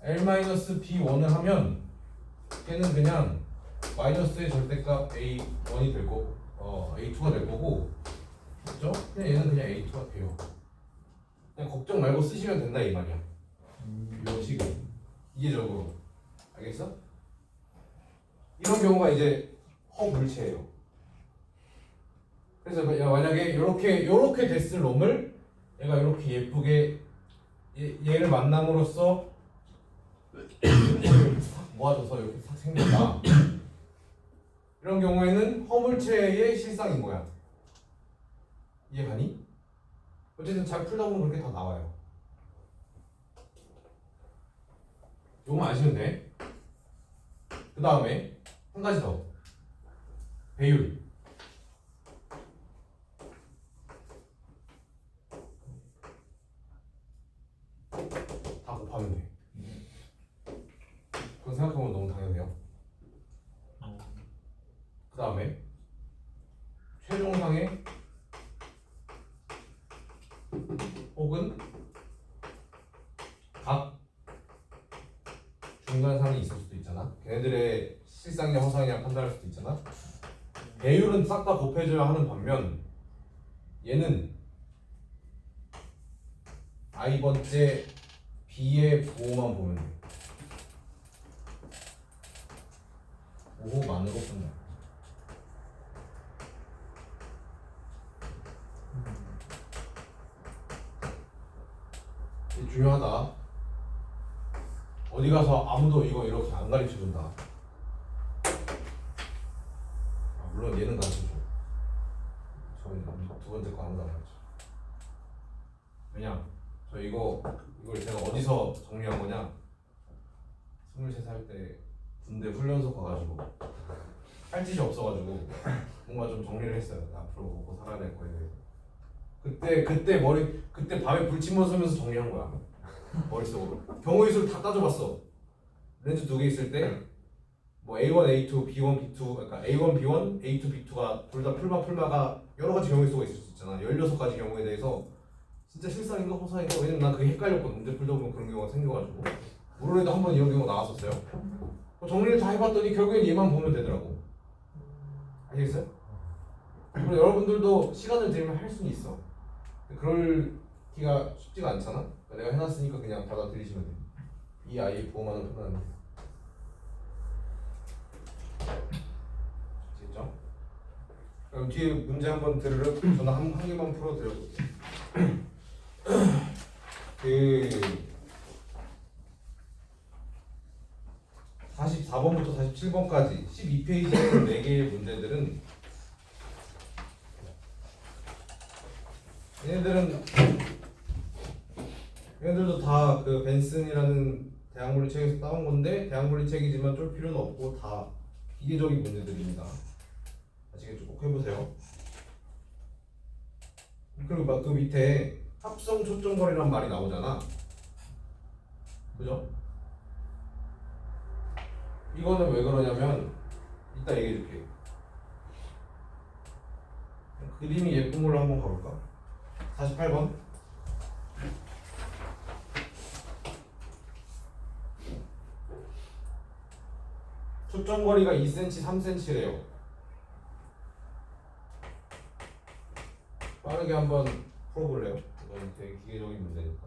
L-B1을 하면 걔는 그냥 마이너스의 절대값 A1이 될 거고 A2가 될 거고, 그죠? 그냥 얘는 그냥 A2가 돼요. 그냥 걱정 말고 쓰시면 된다 이 말이야. 이런 식으로 이해적으로 알겠어? 이런 경우가 이제 허물체예요. 그래서 만약에 이렇게 됐을 놈을 얘가 이렇게 예쁘게 얘를 만남으로써 모아져서 이렇게 싹 생긴다. 이런 경우에는 허물체의 실상인 거야. 이해가니? 어쨌든 잘 풀다 보면 그렇게 다 나와요. 요거만 아시면 돼. 그 다음에 한 가지 더. 배율. 다 곱하면 돼. 그건 생각해보면 너무 당연해요. 그 다음에 최종상의 혹은 각 중간상이 있을 수도 있잖아. 걔네들의 실상이냐 허상이냐 판단할 수도 있잖아. 배율은 싹 다 곱해줘야 하는 반면 얘는 I번째 B의 부호만 보면 돼. 부호만으로 판단. 이게 중요하다. 어디 가서 아무도 이거 이렇게 안 가르쳐준다. 물론 얘는 가르쳐줘. 저희 두 번째 거 아무도 안 가르쳐. 왜냐? 저 이걸 제가 어디서 정리한 거냐? 23살 때 군대 훈련소 가가지고 할 짓이 없어가지고 뭔가 좀 정리를 했어요. 앞으로 먹고 살아야 될 거에 대해서. 그때 밤에 불침번 서면서 정리한 거야. 머릿속으로. 경우의 수를 다 따져봤어. 렌즈 2개 있을 때 뭐 A1, A2, B1, B2, 그러니까 A1, B1, A2, B2가 둘 다 풀마가 여러 가지 경우의 수가 있을 수 있잖아. 16가지 경우에 대해서 진짜 실상인가 허상인가? 왜냐면 난 그게 헷갈렸거든. 문제 풀다 보면 그런 경우가 생겨가지고 모르래도 한번 이런 경우가 나왔었어요. 정리를 다 해봤더니 결국엔 얘만 보면 되더라고. 알겠어요? 그리고 여러분들도 시간을 들이면 할 수는 있어. 그럴기가 쉽지가 않잖아. 그러니까 내가 해놨으니까 그냥 받아들이시면 돼. 이 아이의 보호만을 표현하는 게. 아시겠죠? 그럼 뒤에 문제 한번 들으러 저는 한 개만 풀어드려볼게요. 그 44번부터 47번까지 12페이지에 있는 4개의 문제들은 얘네들도 다 그 벤슨이라는 대학물리책에서 따온 건데 대학물리책이지만 쫄 필요는 없고 다 기계적인 문제들입니다. 아시겠죠? 꼭 해보세요. 그리고 막 그 밑에 합성 초점거리란 말이 나오잖아. 그죠? 이거는 왜 그러냐면 이따 얘기해줄게. 그림이 예쁜 걸로 한번 가볼까? 48번. 초점거리가 2cm, 3cm래요. 빠르게 한번 풀어볼래요? 이건 되게 기계적인 문제니까.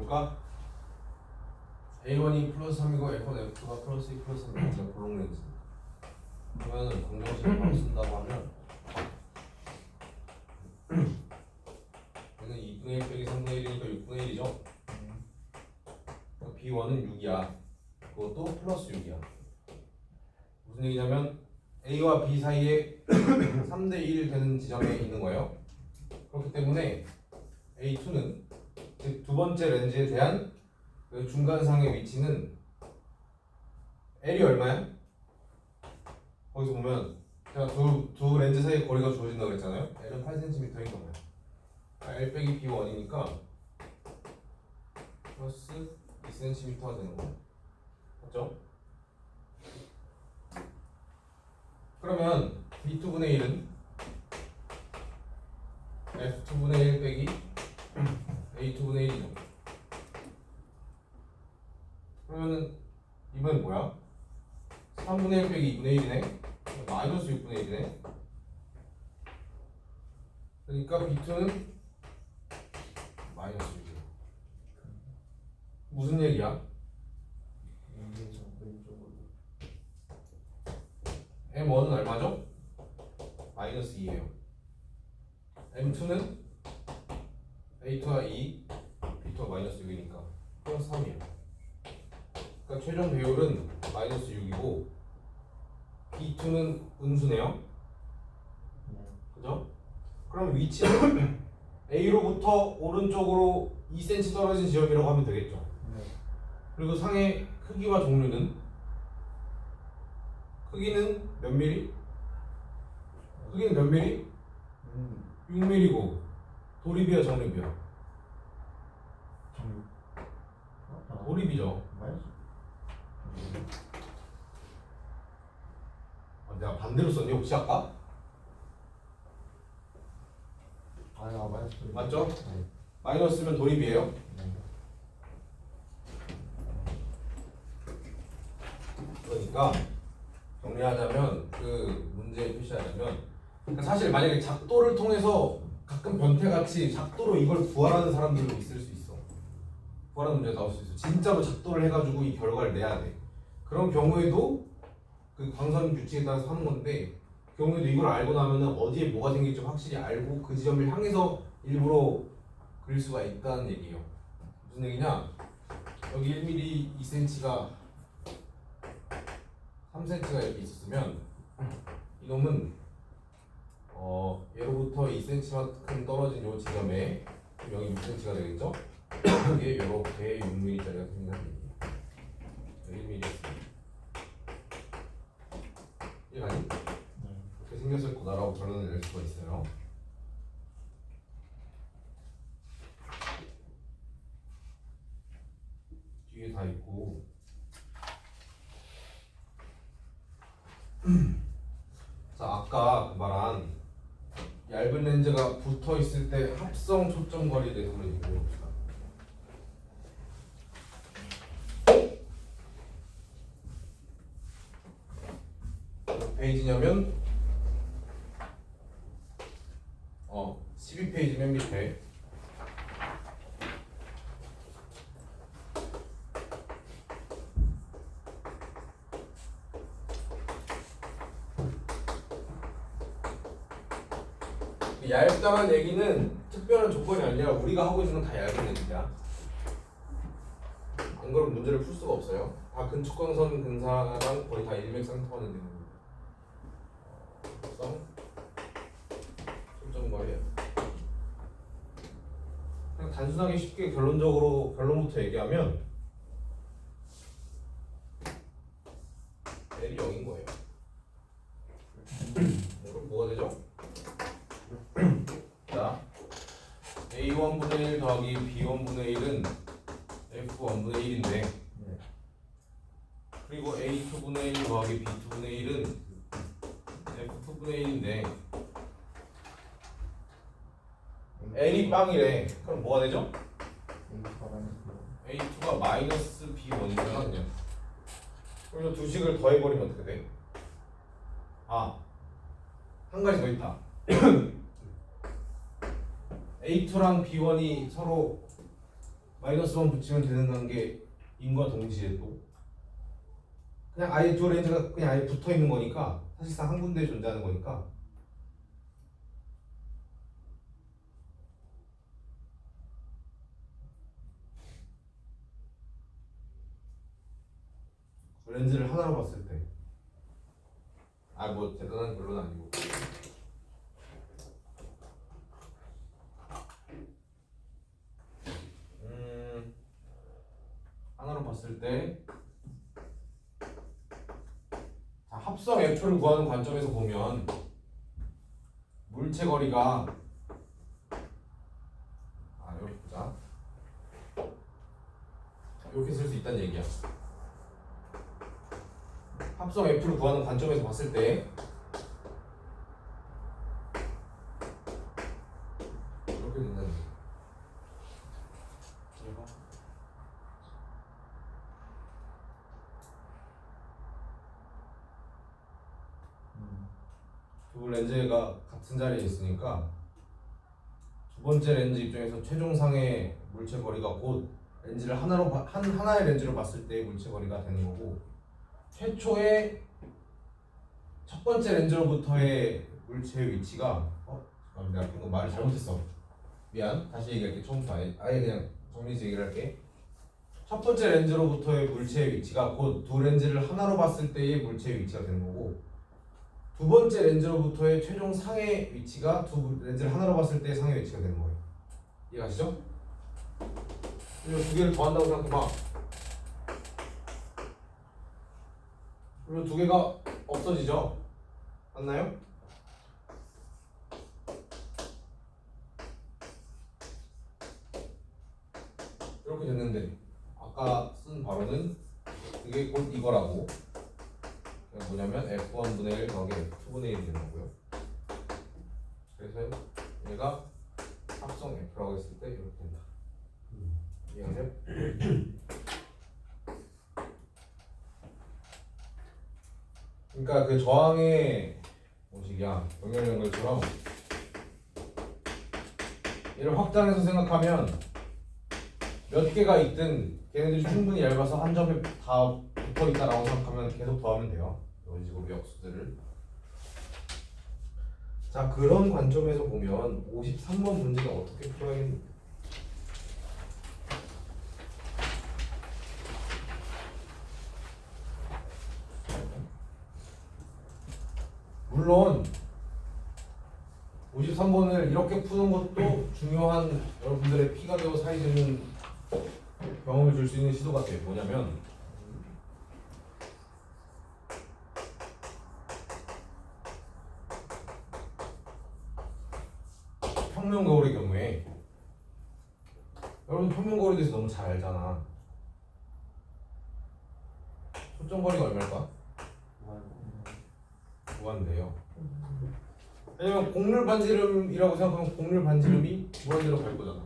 볼까? A1이 플러스 3이고 F1, F2가 플러스 2 플러스 3이니까 볼록 렌즈. 그러면은 방정식을 바로 쓴다고 하면 얘는 2분의 1 빼기 3분의 1이니까 6분의 1이죠? B1은 6이야. 그것도 플러스 6이야. 무슨 얘기냐면 A와 B 사이에 3대 1 되는 지점에 있는 거예요. 그렇기 때문에 A2는 즉 두 번째 렌즈에 대한 그 중간상의 위치는 L이 얼마야? 거기서 보면 제가 두 렌즈 사이 거리가 주어진다고 그랬잖아요. L은 8cm인 거예요. L 빼기 B1이니까 플러스 2cm가 되는 거예요. 맞죠? 그러면 B2분의 1은 F2분의 1 빼기 A2분의 1이죠. 그러면은 이번엔 뭐야? 3분의 1 빼기 2분의 1이네? 마이너스 6분의 1이네? 그러니까 B2는 마이너스 6이야. 무슨 얘기야? 왼쪽 왼쪽으로. M1은 얼마죠? 마이너스 2예요. M2는 A2가 2, B2가 마이너스 6이니까 플러스 3이에요. 그러니까 최종 배율은 마이너스 6이고 B2는 음수네요. 네. 그죠? 그럼 위치는 A로부터 오른쪽으로 2cm 떨어진 지점이라고 하면 되겠죠. 네. 그리고 상의 크기와 종류는 크기는 몇 미리? 크기는 몇 미리? 6mm고 도립이야 정립이야? 정. 도립이죠. 마이너스. 내가 반대로 썼니 혹시 아까? 아 마이너스. 맞죠? 네. 마이너스면 도립이에요. 네. 그러니까 정리하자면 그 문제에 표시하자면 그러니까 사실 만약에 작도를 통해서 가끔 변태같이 작도로 이걸 구하라는 사람들도 있을 수 있어. 구하라는 문제가 나올 수 있어. 진짜로 작도를 해가지고 이 결과를 내야 돼. 그런 경우에도 그 광선 규칙에 따라서 하는 건데 그 경우에도 이걸 알고 나면은 어디에 뭐가 생길지 확실히 알고 그 지점을 향해서 일부러 그릴 수가 있다는 얘기예요. 무슨 얘기냐? 여기 1mm 2cm가 3cm가 이렇게 있었으면 이놈은 얘로부터 2cm만큼 떨어진 요 지점에 여기 6cm가 되겠죠? 이게 이렇게 6mm짜리가 생긴다는 얘기예요. 1mm였습니다. 이해가니? 네. 그렇게 생겼을 거다라고 결론을 낼 수가 있어요. 뒤에 다 있고 자 아까 그 말한 얇은 렌즈가 붙어 있을 때 합성 초점 거리에 대해서 한번 얘기해 봅시다. 몇 페이지냐면 12페이지 맨 밑에 얇다는 얘기는 특별한 조건이 아니라 우리가 하고 있는 건 다 얇은 렌즈야. 안 그러면 문제를 풀 수가 없어요. 다 근축광선 근사랑 거의 다 일맥상통하는 내용입니다. 합성 초점거리야. 그냥 단순하게 쉽게 결론적으로 결론부터 얘기하면 L이 0인 거예요. 그럼 뭐가 되죠? 자, A1분의 1 더하기 B1분의 1은 F1분의 1인데 네. 그리고 A2분의 1 더하기 B2분의 1은 F2분의 1인데 L이 빵이래. 그럼 뭐가 되죠? A2가 마이너스 B1이잖아 그냥. 그럼 두 식을 더해버리면 어떻게 돼? 한 가지 더 있다. A2랑 B1이 서로 마이너스만 붙이면 되는 관계인과 동시에 또 그냥 아예 두 렌즈가 그냥 아예 붙어 있는 거니까 사실상 한 군데에 존재하는 거니까 렌즈를 하나로 봤을 때 뭐 대단한 결론은 아니고 하나로 봤을 때 자, 합성 F를 구하는 관점에서 보면 물체 거리가 이렇게 보자 이렇게 쓸 수 있다는 얘기야. 합성 F를 구하는 관점에서 봤을 때 이렇게 된다는 얘기야. 두 렌즈가 같은 자리에 있으니까 두 번째 렌즈 입장에서 최종상의 물체 거리가 곧 렌즈를 하나의 렌즈로 봤을 때의 물체 거리가 되는 거고 최초의 첫 번째 렌즈로부터의 물체의 위치가 내가 방금 말을 잘못했어. 미안. 다시 얘기할게. 처음부터 아예 그냥 정리해서 얘기를 할게. 첫 번째 렌즈로부터의 물체의 위치가 곧 두 렌즈를 하나로 봤을 때의 물체의 위치가 되는 거고 두 번째 렌즈로부터의 최종 상의 위치가 두 렌즈를 하나로 봤을 때의 상의 위치가 되는 거예요. 이해가시죠? 그리고 두 개를 더한다고 생각해봐. 그리고 두 개가 없어지죠? 맞나요? 이렇게 됐는데 아까 쓴 바로는 그게 곧 이거라고. 뭐냐면 F1분의 1 더하기 F2분의 1이 되는 거고요. 그래서 얘가 합성 F라고 했을 때 이렇게 된다. 이해하세요? 그러니까 그 저항의 뭐식이야 연결 연결처럼 얘를 확장해서 생각하면 몇 개가 있든 걔네들이 충분히 얇아서 한 점에 다 붙어 있다라고 생각하면 계속 더하면 돼요. 이런 식으로 역수들을. 자, 그런 관점에서 보면 53번 문제가 어떻게 풀어야겠니? 물론 53번을 이렇게 푸는 것도 중요한 여러분들의 피가 되어 살이 되는 경험을 줄 수 있는 시도 같아요. 뭐냐면 평면 거울의 경우에 여러분 평면 거울에 대해서 너무 잘 알잖아. 초점 거리가 얼마일까? 무한대요. 왜냐면 곡률 반지름이라고 생각하면 곡률 반지름이 무한대로 갈 거잖아.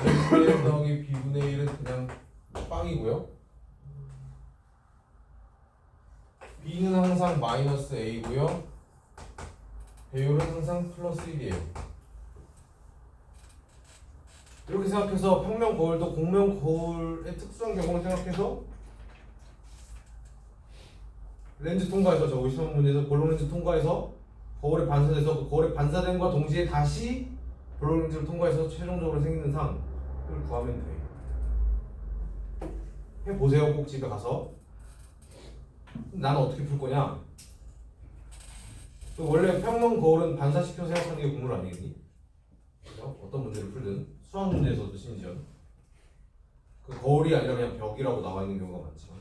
A분의 더하기 B분의 1은 그냥 빵이고요. B는 항상 마이너스 A고요. 배율은 항상 플러스 1이에요. 이렇게 생각해서 평면 거울도 곡면 거울의 특수한 경우를 생각해서 렌즈 통과해서 저 53번 문제에서 볼록 렌즈 통과해서 거울에 반사돼서 그 거울에 반사된과 동시에 다시 볼록 렌즈를 통과해서 최종적으로 생기는 상을 구하면 돼. 해보세요. 꼭 집에 가서. 나는 어떻게 풀 거냐? 원래 평면 거울은 반사시켜 생각하는 게 국물 아니겠니? 그죠? 어떤 문제를 풀든 수학 문제에서도 심지어 그 거울이 아니라 그냥 벽이라고 나와 있는 경우가 많지만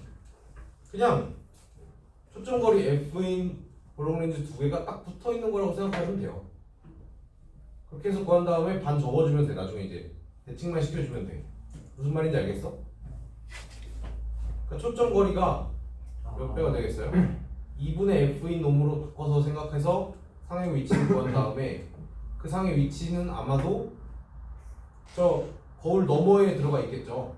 그냥 초점거리 F인 볼록렌즈 두 개가 딱 붙어 있는 거라고 생각하면 돼요. 그렇게 해서 구한 다음에 반 접어주면 돼. 나중에 이제 대칭만 시켜주면 돼. 무슨 말인지 알겠어? 그러니까 초점거리가 몇 배가 되겠어요? 2분의 F인 놈으로 바꿔서 생각해서 상의 위치를 구한 다음에 그 상의 위치는 아마도 저 거울 너머에 들어가 있겠죠.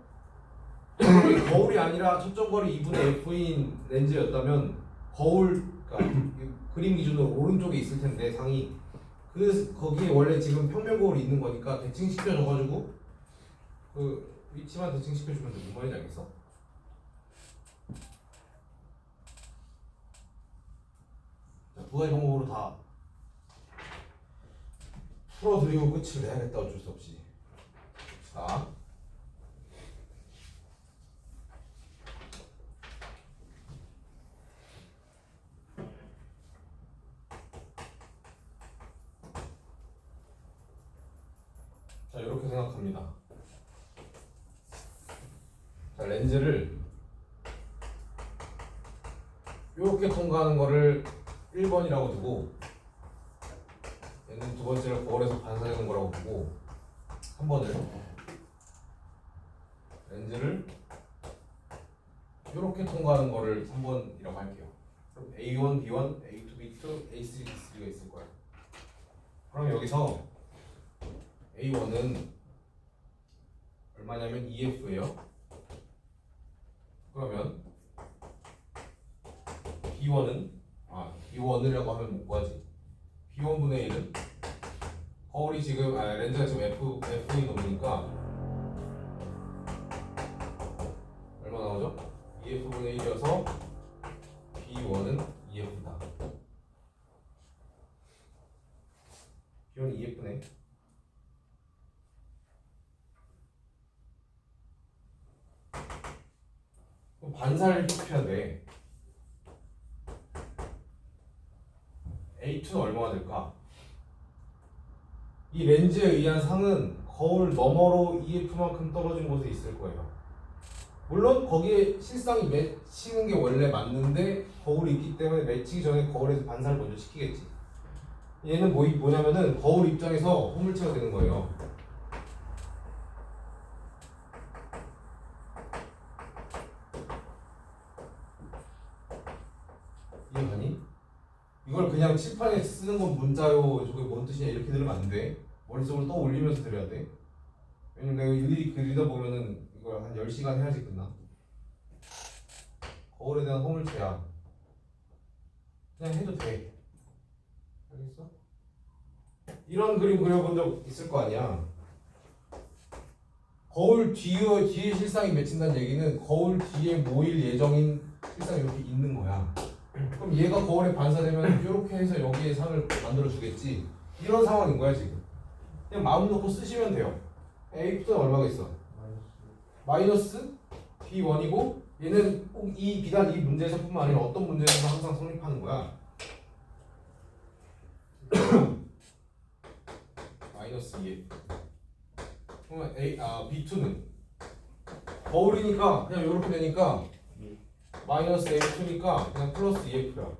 거울이 아니라 초점거리 2분의 F인 렌즈였다면 거울, 그러니까 그림 기준으로 오른쪽에 있을 텐데 상이 그 거기에 원래 지금 평면 거울이 있는 거니까 대칭 시켜줘가지고 그 위치만 대칭 시켜주면 돼. 뭔 말인지 알겠어? 자, 두 가지 방법으로 다 풀어드리고 끝을 내야겠다. 어쩔 수 없이. 자. 자, 이렇게 생각합니다. 자, 렌즈를 이렇게 통과하는 거를 1번이라고 두고 얘는 두 번째를 거울에서 반사되는 거라고 보고 3번을 렌즈를 이렇게 통과하는 거를 3번이라고 할게요. 그럼 A1, B1, A2, B2, A3, B3가 있을 거야. 그럼 여기서 A1은 얼마냐면 EF예요. 그러면 B1은 B1이라고 하면 못 구하지. B1분의 1은 거울이 지금 렌즈가 지금 F인 놈이니까 얼마 나오죠? EF분의 1이어서 B1은 EF다. B1은 EF네. 그럼 반사를 좁혀야 돼. A2는 얼마가 될까? 이 렌즈에 의한 상은 거울 너머로 EF만큼 떨어진 곳에 있을 거예요. 물론 거기에 실상이 맺히는 게 원래 맞는데 거울이 있기 때문에 맺히기 전에 거울에서 반사를 먼저 시키겠지. 얘는 뭐냐면은 거울 입장에서 호물체가 되는 거예요. 이해가니? 이걸 그냥 칠판에 쓰는 건 문자요 저게 뭔 뜻이냐 이렇게 들으면 안 돼. 머릿속으로 떠올리면서 들어야 돼. 왜냐면 내가 일일이 그리다 보면은 이걸 한 10시간 해야지 끝나. 거울에 대한 허물체야. 그냥 해도 돼. 알겠어? 이런 그림 그려본 적 있을 거 아니야. 거울 뒤에 실상이 맺힌다는 얘기는 거울 뒤에 모일 예정인 실상이 이렇게 있는 거야. 그럼 얘가 거울에 반사되면 이렇게 해서 여기에 상을 만들어 주겠지. 이런 상황인 거야 지금. 그냥 마음 놓고 쓰시면 돼요. A는 얼마가 있어? 마이너스 B1이고 얘는 꼭 이 비단 이 문제에서뿐만 아니라 어떤 문제에서도 항상 성립하는 거야. 마이너스 2. 그러면 B2는 거울이니까 그냥 이렇게 되니까 마이너스 A2니까 그냥 플러스 EF야.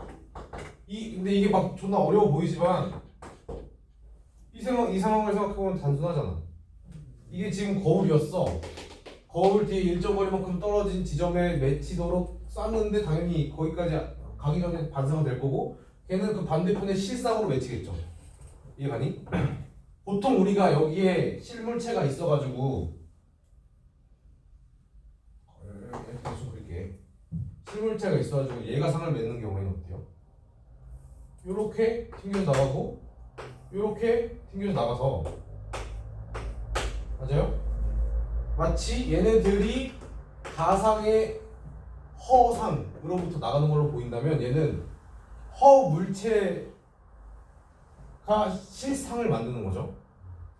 근데 이게 막 존나 어려워 보이지만 이 상황을 생각해보면 단순하잖아. 이게 지금 거울이었어. 거울 뒤에 일정 거리만큼 떨어진 지점에 맺히도록 쐈는데 당연히 거기까지 가기 전에 반사가 될 거고 걔는 그 반대편에 실상으로 맺히겠죠. 이해가니? 보통 우리가 여기에 실물체가 있어가지고 대충 그릴게. 실물체가 있어가지고 얘가 상을 맺는 경우에는 어때요? 요렇게 튕겨서 나가고 요렇게 튕겨서 나가서 맞아요? 마치 얘네들이 가상의 허상으로부터 나가는 걸로 보인다면 얘는 허물체가 실상을 만드는 거죠.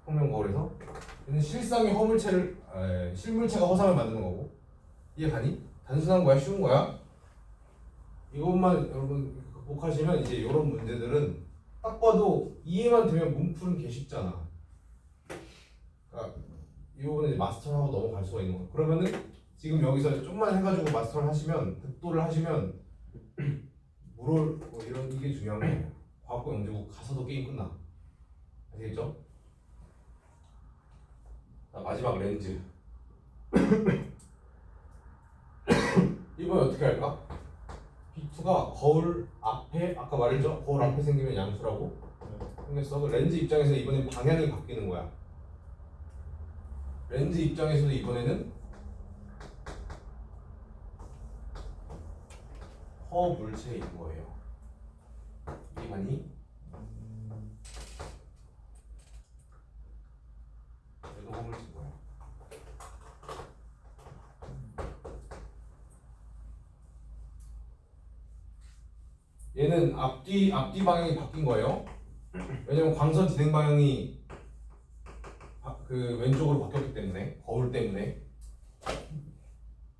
평면거울에서 얘는 실상의 실물체가 허상을 만드는 거고. 이해가니? 단순한 거야? 쉬운 거야? 이것만 여러분 극복하시면 이제 이런 문제들은 딱 봐도 이해만 되면 문풀은 개 쉽잖아. 그러니까 이 부분은 이제 마스터하고 넘어갈 수가 있는 거야. 그러면은 지금 여기서 좀만 해가지고 마스터를 하시면 득도를 하시면 물을 뭐 이런 이게 중요한 거예요. 과학고 영재고 가서도 게임 끝나. 아시겠죠? 자, 마지막 렌즈. 이번에 어떻게 할까? B2가 거울 앞에 아까 말했죠? 거울 앞에 생기면 양수라고. 그래서 그 렌즈 입장에서 이번엔 방향이 바뀌는 거야. 렌즈 입장에서도 이번에는 허물체인 거예요. 이해가니? 얘는 앞뒤 방향이 바뀐 거예요. 왜냐면 광선 진행 방향이 그 왼쪽으로 바뀌었기 때문에 거울 때문에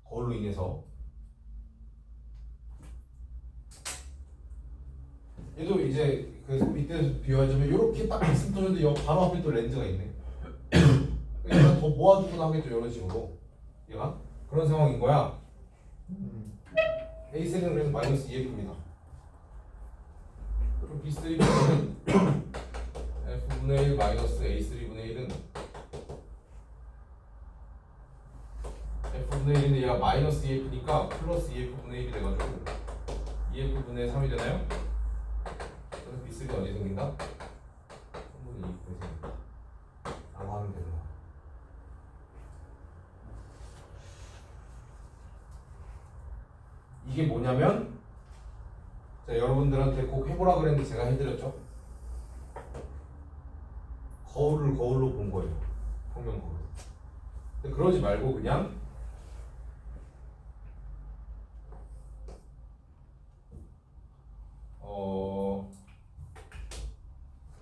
거울로 인해서 얘도 이제 그 밑에 비유하자면 이렇게 딱 있으면 떠는데 여기 바로 앞에 또 렌즈가 있네. 얘가 더 모아주거나 하겠죠 이런 식으로. 얘가 그런 상황인 거야. A3는 그래서 마이너스 2F입니다. 그럼 B3분의 F분의 1 마이너스 A3분의 1은 F분의 1인데 얘가 마이너스 2F니까 플러스 2F분의 1이 돼가지고 2F분의 3이 되나요? 그래서 B3가 어디 생긴다? 3분의 2F에 생긴다 라고 하면 되는 거야. 이게 뭐냐면 자, 여러분들한테 꼭 해보라 그랬는데 제가 해드렸죠. 거울을 거울로 본 거예요. 평면 거울. 근데 그러지 말고 그냥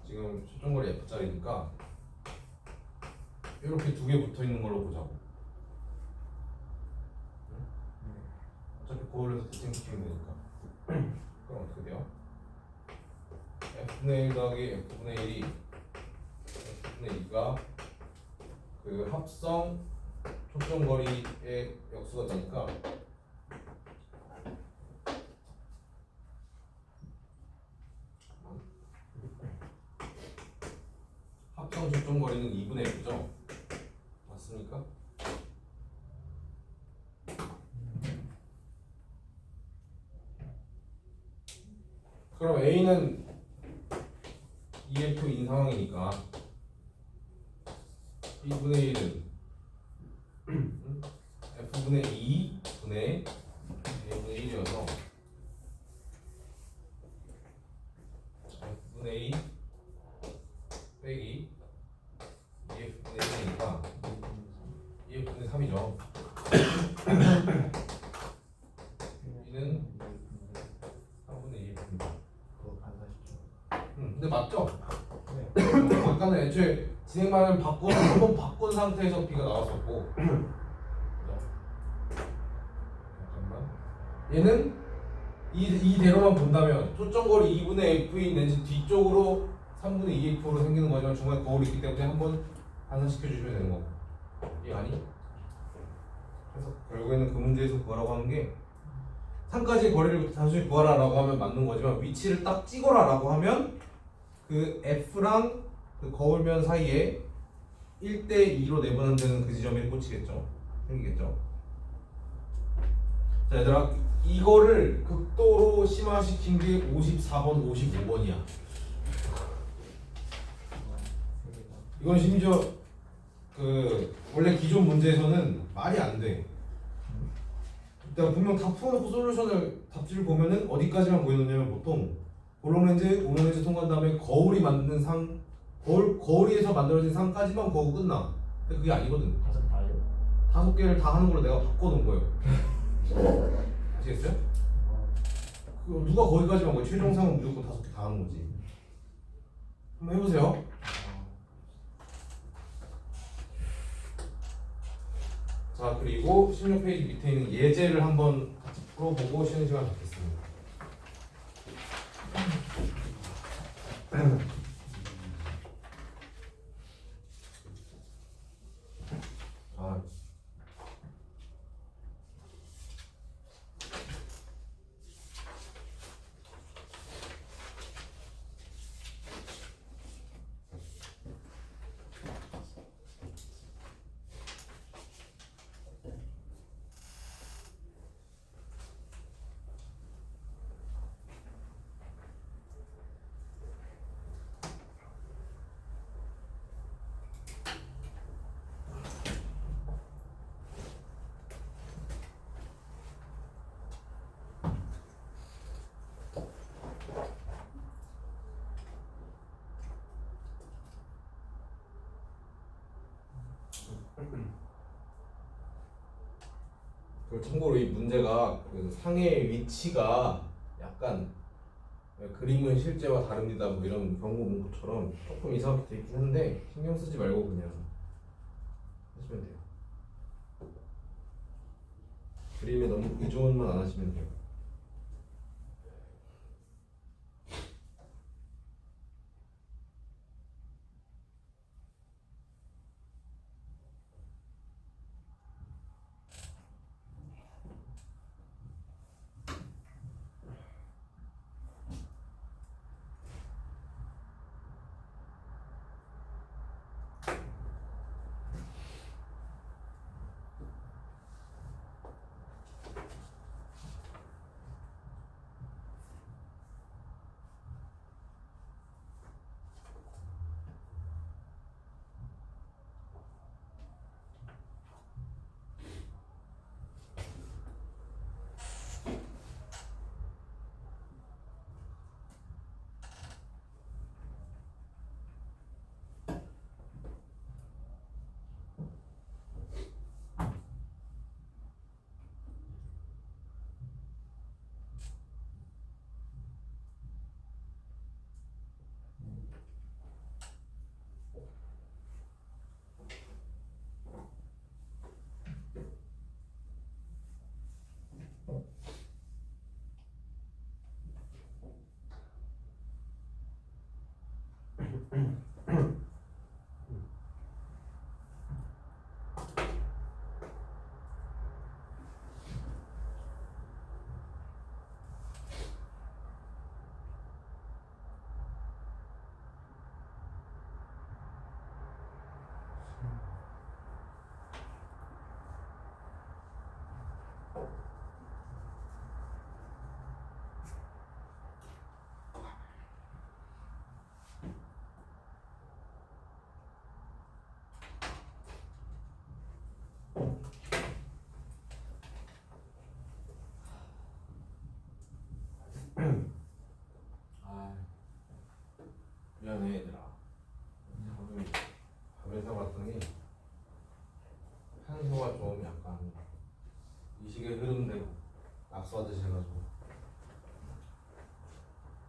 지금 초점거리 F짜리니까 이렇게 두 개 붙어 있는 걸로 보자고. 어차피 거울에서 대칭시키면 되니까. 그럼 어떻게 돼요? F분의 1 더하기 F분의 1이 F분의 2가 그 합성 초점거리의 역수가 되니까 합성 초점거리는 2분의 F죠? 맞습니까? 그럼 A는 2F인 상황이니까 B분의 1은 F분의 2분의 A분의 1이어서 F분의 2 빼기 2F분의 1이니까 2F분의 3이죠. B는 3분의 2F입니다. 그거 반사시죠. 근데 맞죠? 네. 아까는 애초에 진행 방향을 한번 바꾼 상태에서 B가 나왔었고 잠깐만 얘는 이대로만 본다면 초점거리 2분의 F인 렌즈 뒤쪽으로 3분의 2F로 생기는 거지만 중간에 거울이 있기 때문에 한번 반사시켜 주시면 되는 거고 이게 아니? 그래서 결국에는 그 문제에서 구하라고 하는 게 3까지의 거리를 단순히 구하라라고 하면 맞는 거지만 위치를 딱 찍어라라고 하면 그 F랑 그 거울면 사이에 1대2로 내분한되는 그 지점에 꽂히겠죠. 생기겠죠. 자 얘들아 이거를 극도로 심화시킨 게 54번, 55번이야. 이건 심지어 그 원래 기존 문제에서는 말이 안 돼. 내가 분명 다 풀어놓고 솔루션을 답지를 보면은 어디까지만 보여놓냐면 보통 볼록렌즈, 오목렌즈 통과한 다음에 거울이 만드는 상 거울에서 만들어진 상까지만 보고 끝나. 근데 그게 아니거든. 5개를 다 하는 걸로 내가 바꿔놓은 거예요. 아시겠어요? 누가 거기까지만 거야? 최종상은 무조건 5개 다 하는 거지. 한번 해보세요. 자 그리고 16페이지 밑에 있는 예제를 한번 같이 풀어보고 쉬는 시간 갖겠습니다. 아. 그 참고로 이 문제가 그 상의 위치가 약간 그림은 실제와 다릅니다 뭐 이런 경고 문구처럼 조금 이상하게 돼 있긴 한데 신경 쓰지 말고 그냥 하시면 돼요. 그림에 너무 의존만 안 하시면 돼요. 아 미안해 얘들아. 밤에서 봤더니 한소가 좀 약간 이식의 흐름대로 낙서하듯이 해가지고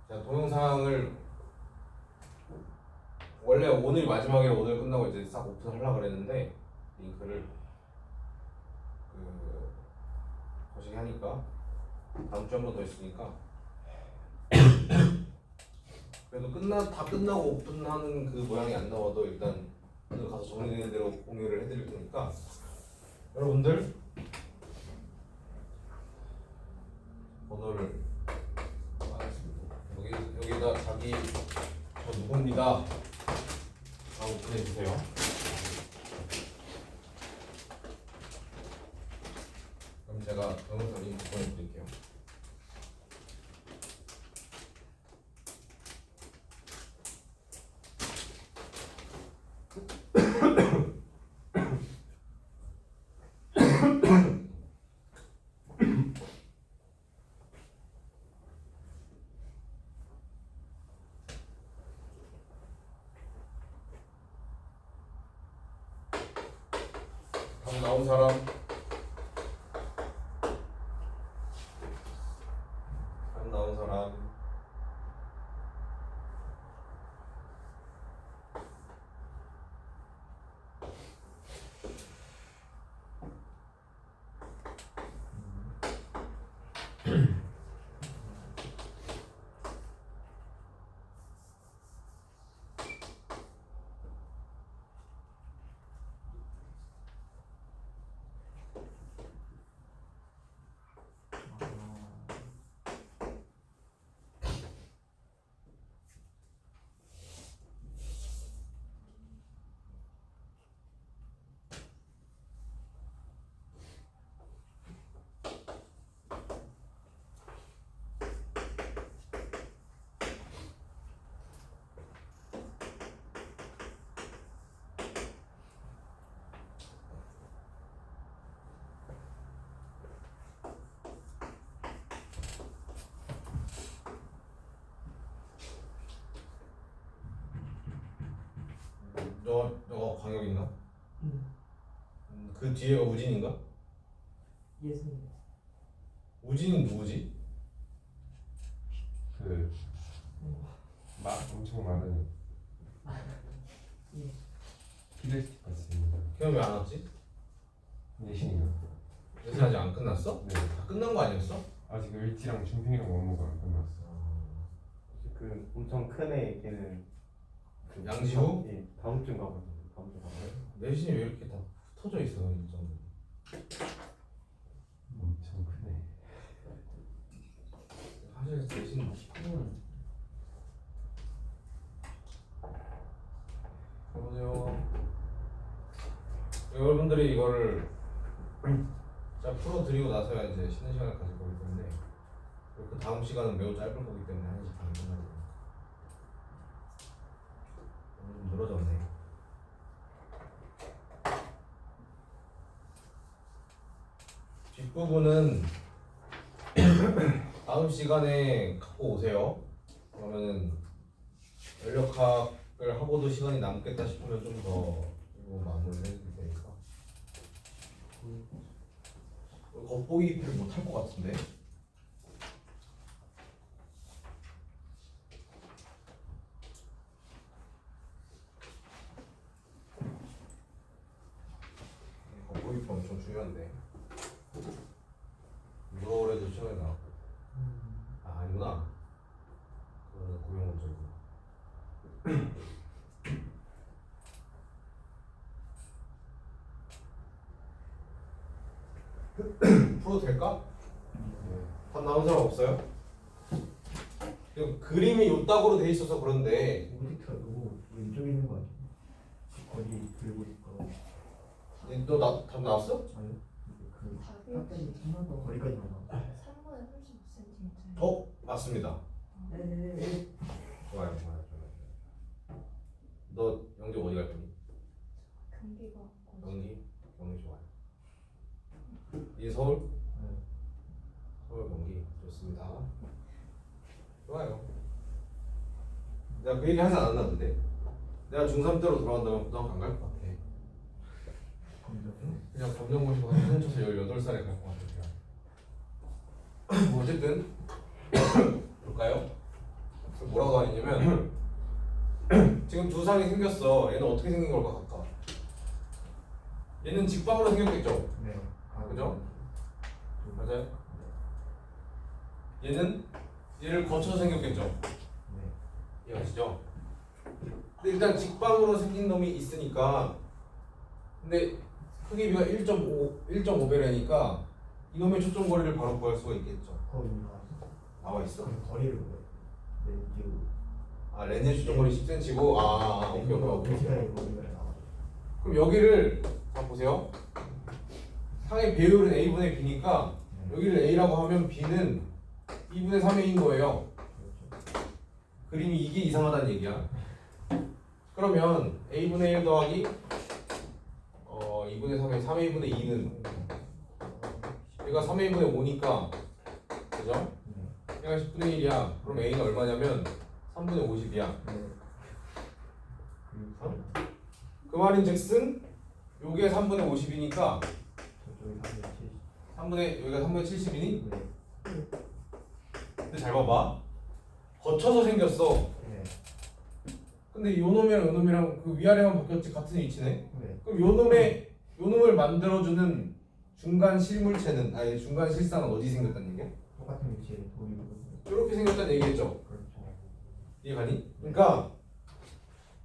제가 동영상을 원래 오늘 마지막이라 오늘 끝나고 이제 싹 오픈하려고 그랬는데 링크를 거시기 하니까 다음 주에 한 번 더 있으니까 그래도 다 끝나고 오픈하는 그 모양이 안 나와도 일단 오늘 가서 정리되는 대로 공유를 해드릴 테니까 여러분들 번호를 알았습니다. 여기다 자기 저 누굽니다 라고 보내주세요. 그럼 제가 동영상 링크 보내드릴게요. 답 나온 사람? 답 나온 사람? 너가 광역인가? 그 뒤에가 우진인가? 예수님. 우진은 누구지? 그 엄청 많은 예. 피드스틱 같습니다. 그럼 왜 안 왔지? 내신이요? 내신 아직 안 끝났어? 네. 다 끝난 거 아니었어? 아직 을지랑 중평이랑 원모가 안 끝났어. 그 엄청 큰 애 걔는 그 양지호? 예, 다음 주인가 보네. 다음 주인가 봐요. 내신이 왜 이렇게 다 흩어져 있어 진짜. 엄청 크네. 사실 내신 여보세요. 여러분들이 이거를 자 풀어드리고 나서야 이제 쉬는 시간을 가질 거기 때문에 그 다음 시간은 매우 짧을 거기 때문에 1시 반에 끝나야 됩니다. 오늘 좀 늘어졌네. 뒷부분은 다음 시간에 갖고 오세요. 그러면은 연력학을 하고도 시간이 남겠다 싶으면 좀 더 이거 마무리를 해드릴 테니까. 겉보기 를 못할 것 같은데. 겉보기 엄청 중요한데. 무서워해도 시험에 나왔고. 아 아니구나. 그거는 고용 문제구나. 풀어도 될까? 답 나온 사람 없어요? 그림이 요따구로 돼 있어서 그런데 오디터 너무 왼쪽에 있는 거 아니야? 거기 들고 있고. 너답 나왔어? 아니 그 답이 답변이 하나 더 거기까지 나와. 3분의 35cm. 맞습니다. 네네네. 좋아요. 너 영재 어디 갈 거니? 경기가 경기 좋아요. 이 서울? 서울 경기 좋습니다. 좋아요. 내가 그 얘기 하지 않았나 본데. 내가 중3 때로 돌아간다면 고등학교 안 갈 것 같아. 그냥 검정고시고 한 훔쳐서 18살에 갈 것 같아. 뭐 어쨌든 볼까요? 뭐라고 하냐면 지금 두 상이 생겼어. 얘는 어떻게 생긴 걸까 각각? 얘는 직방으로 생겼겠죠? 네. 그죠? 맞아요? 얘는 얘를 거쳐서 생겼겠죠? 네. 이해가시죠? 근데 일단 직방으로 생긴 놈이 있으니까 근데 크기 비가 1.5배라니까 이놈의 초점 거리를 바로 구할 수가 있겠죠. 거기 나와 있어? 그럼 거리를 뭐야? 렌즈. 아 렌즈 초점 거리 10cm고 오케이. 시간에 거리가 나와. 그럼 여기를 자 보세요. 상의 배율은 a분의 b니까 여기를 a라고 하면 b는 2분의 3a인 거예요. 그렇죠. 그림이 이게 이상하다는 얘기야. 그러면 a분의 1 더하기 2분의 3의 3a분의 2는 얘가 3a분의 5니까 그죠? 얘가 10분의 1이야. 그럼 a는 얼마냐면 3분의 50이야. 네. 그 말인즉슨 요게 3분의 50이니까 저쪽에 370. 3분의 여기가 3분의 70이니? 네. 근데 잘 봐봐. 거쳐서 생겼어. 네. 근데 요 놈이랑 그 위아래만 바뀌었지 같은 위치네. 네. 그럼 요 놈을 만들어주는 중간 실물체는 아니 중간 실상은 어디 생겼다는 얘기야? 똑같은 위치에 보이고. 이렇게 생겼다는 얘기겠죠. 그렇죠. 이해가니? 그러니까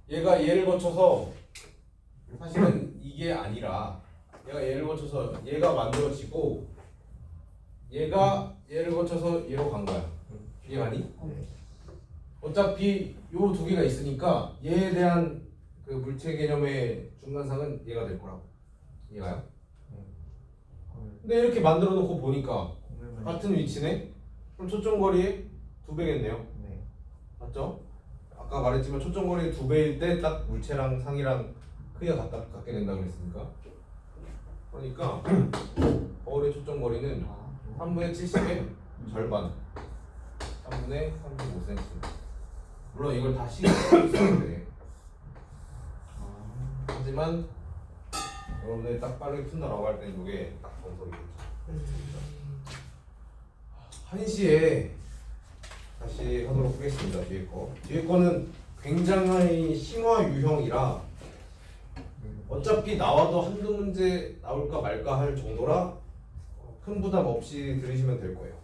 얘가 얘를 거쳐서 사실은 이게 아니라 얘가 얘를 거쳐서 얘가 만들어지고 얘가 얘를 거쳐서 얘로 간 거야. 이해가니? 네. 어차피 요 두 개가 있으니까 얘에 대한 그 물체 개념의 중간상은 얘가 될 거라고. 이해가요? 근데 이렇게 만들어 놓고 보니까 같은 위치네? 그럼 초점거리의 2배겠네요. 네. 맞죠? 아까 말했지만 초점거리의 2배일 때 딱 물체랑 상이랑 크기가 같게 된다 그랬으니까 그러니까 거울의 초점거리는 3분의 70의 절반 3분의 35cm. 물론 이걸 다시 써도 돼. 하지만 여러분들이 딱 빠르게 푼다라고 할 때는 이게 딱 정석이겠죠. 1시에 다시 하도록 하겠습니다. 뒤에 거는 굉장히 심화 유형이라 어차피 나와도 한두 문제 나올까 말까 할 정도라 큰 부담 없이 들으시면 될 거예요.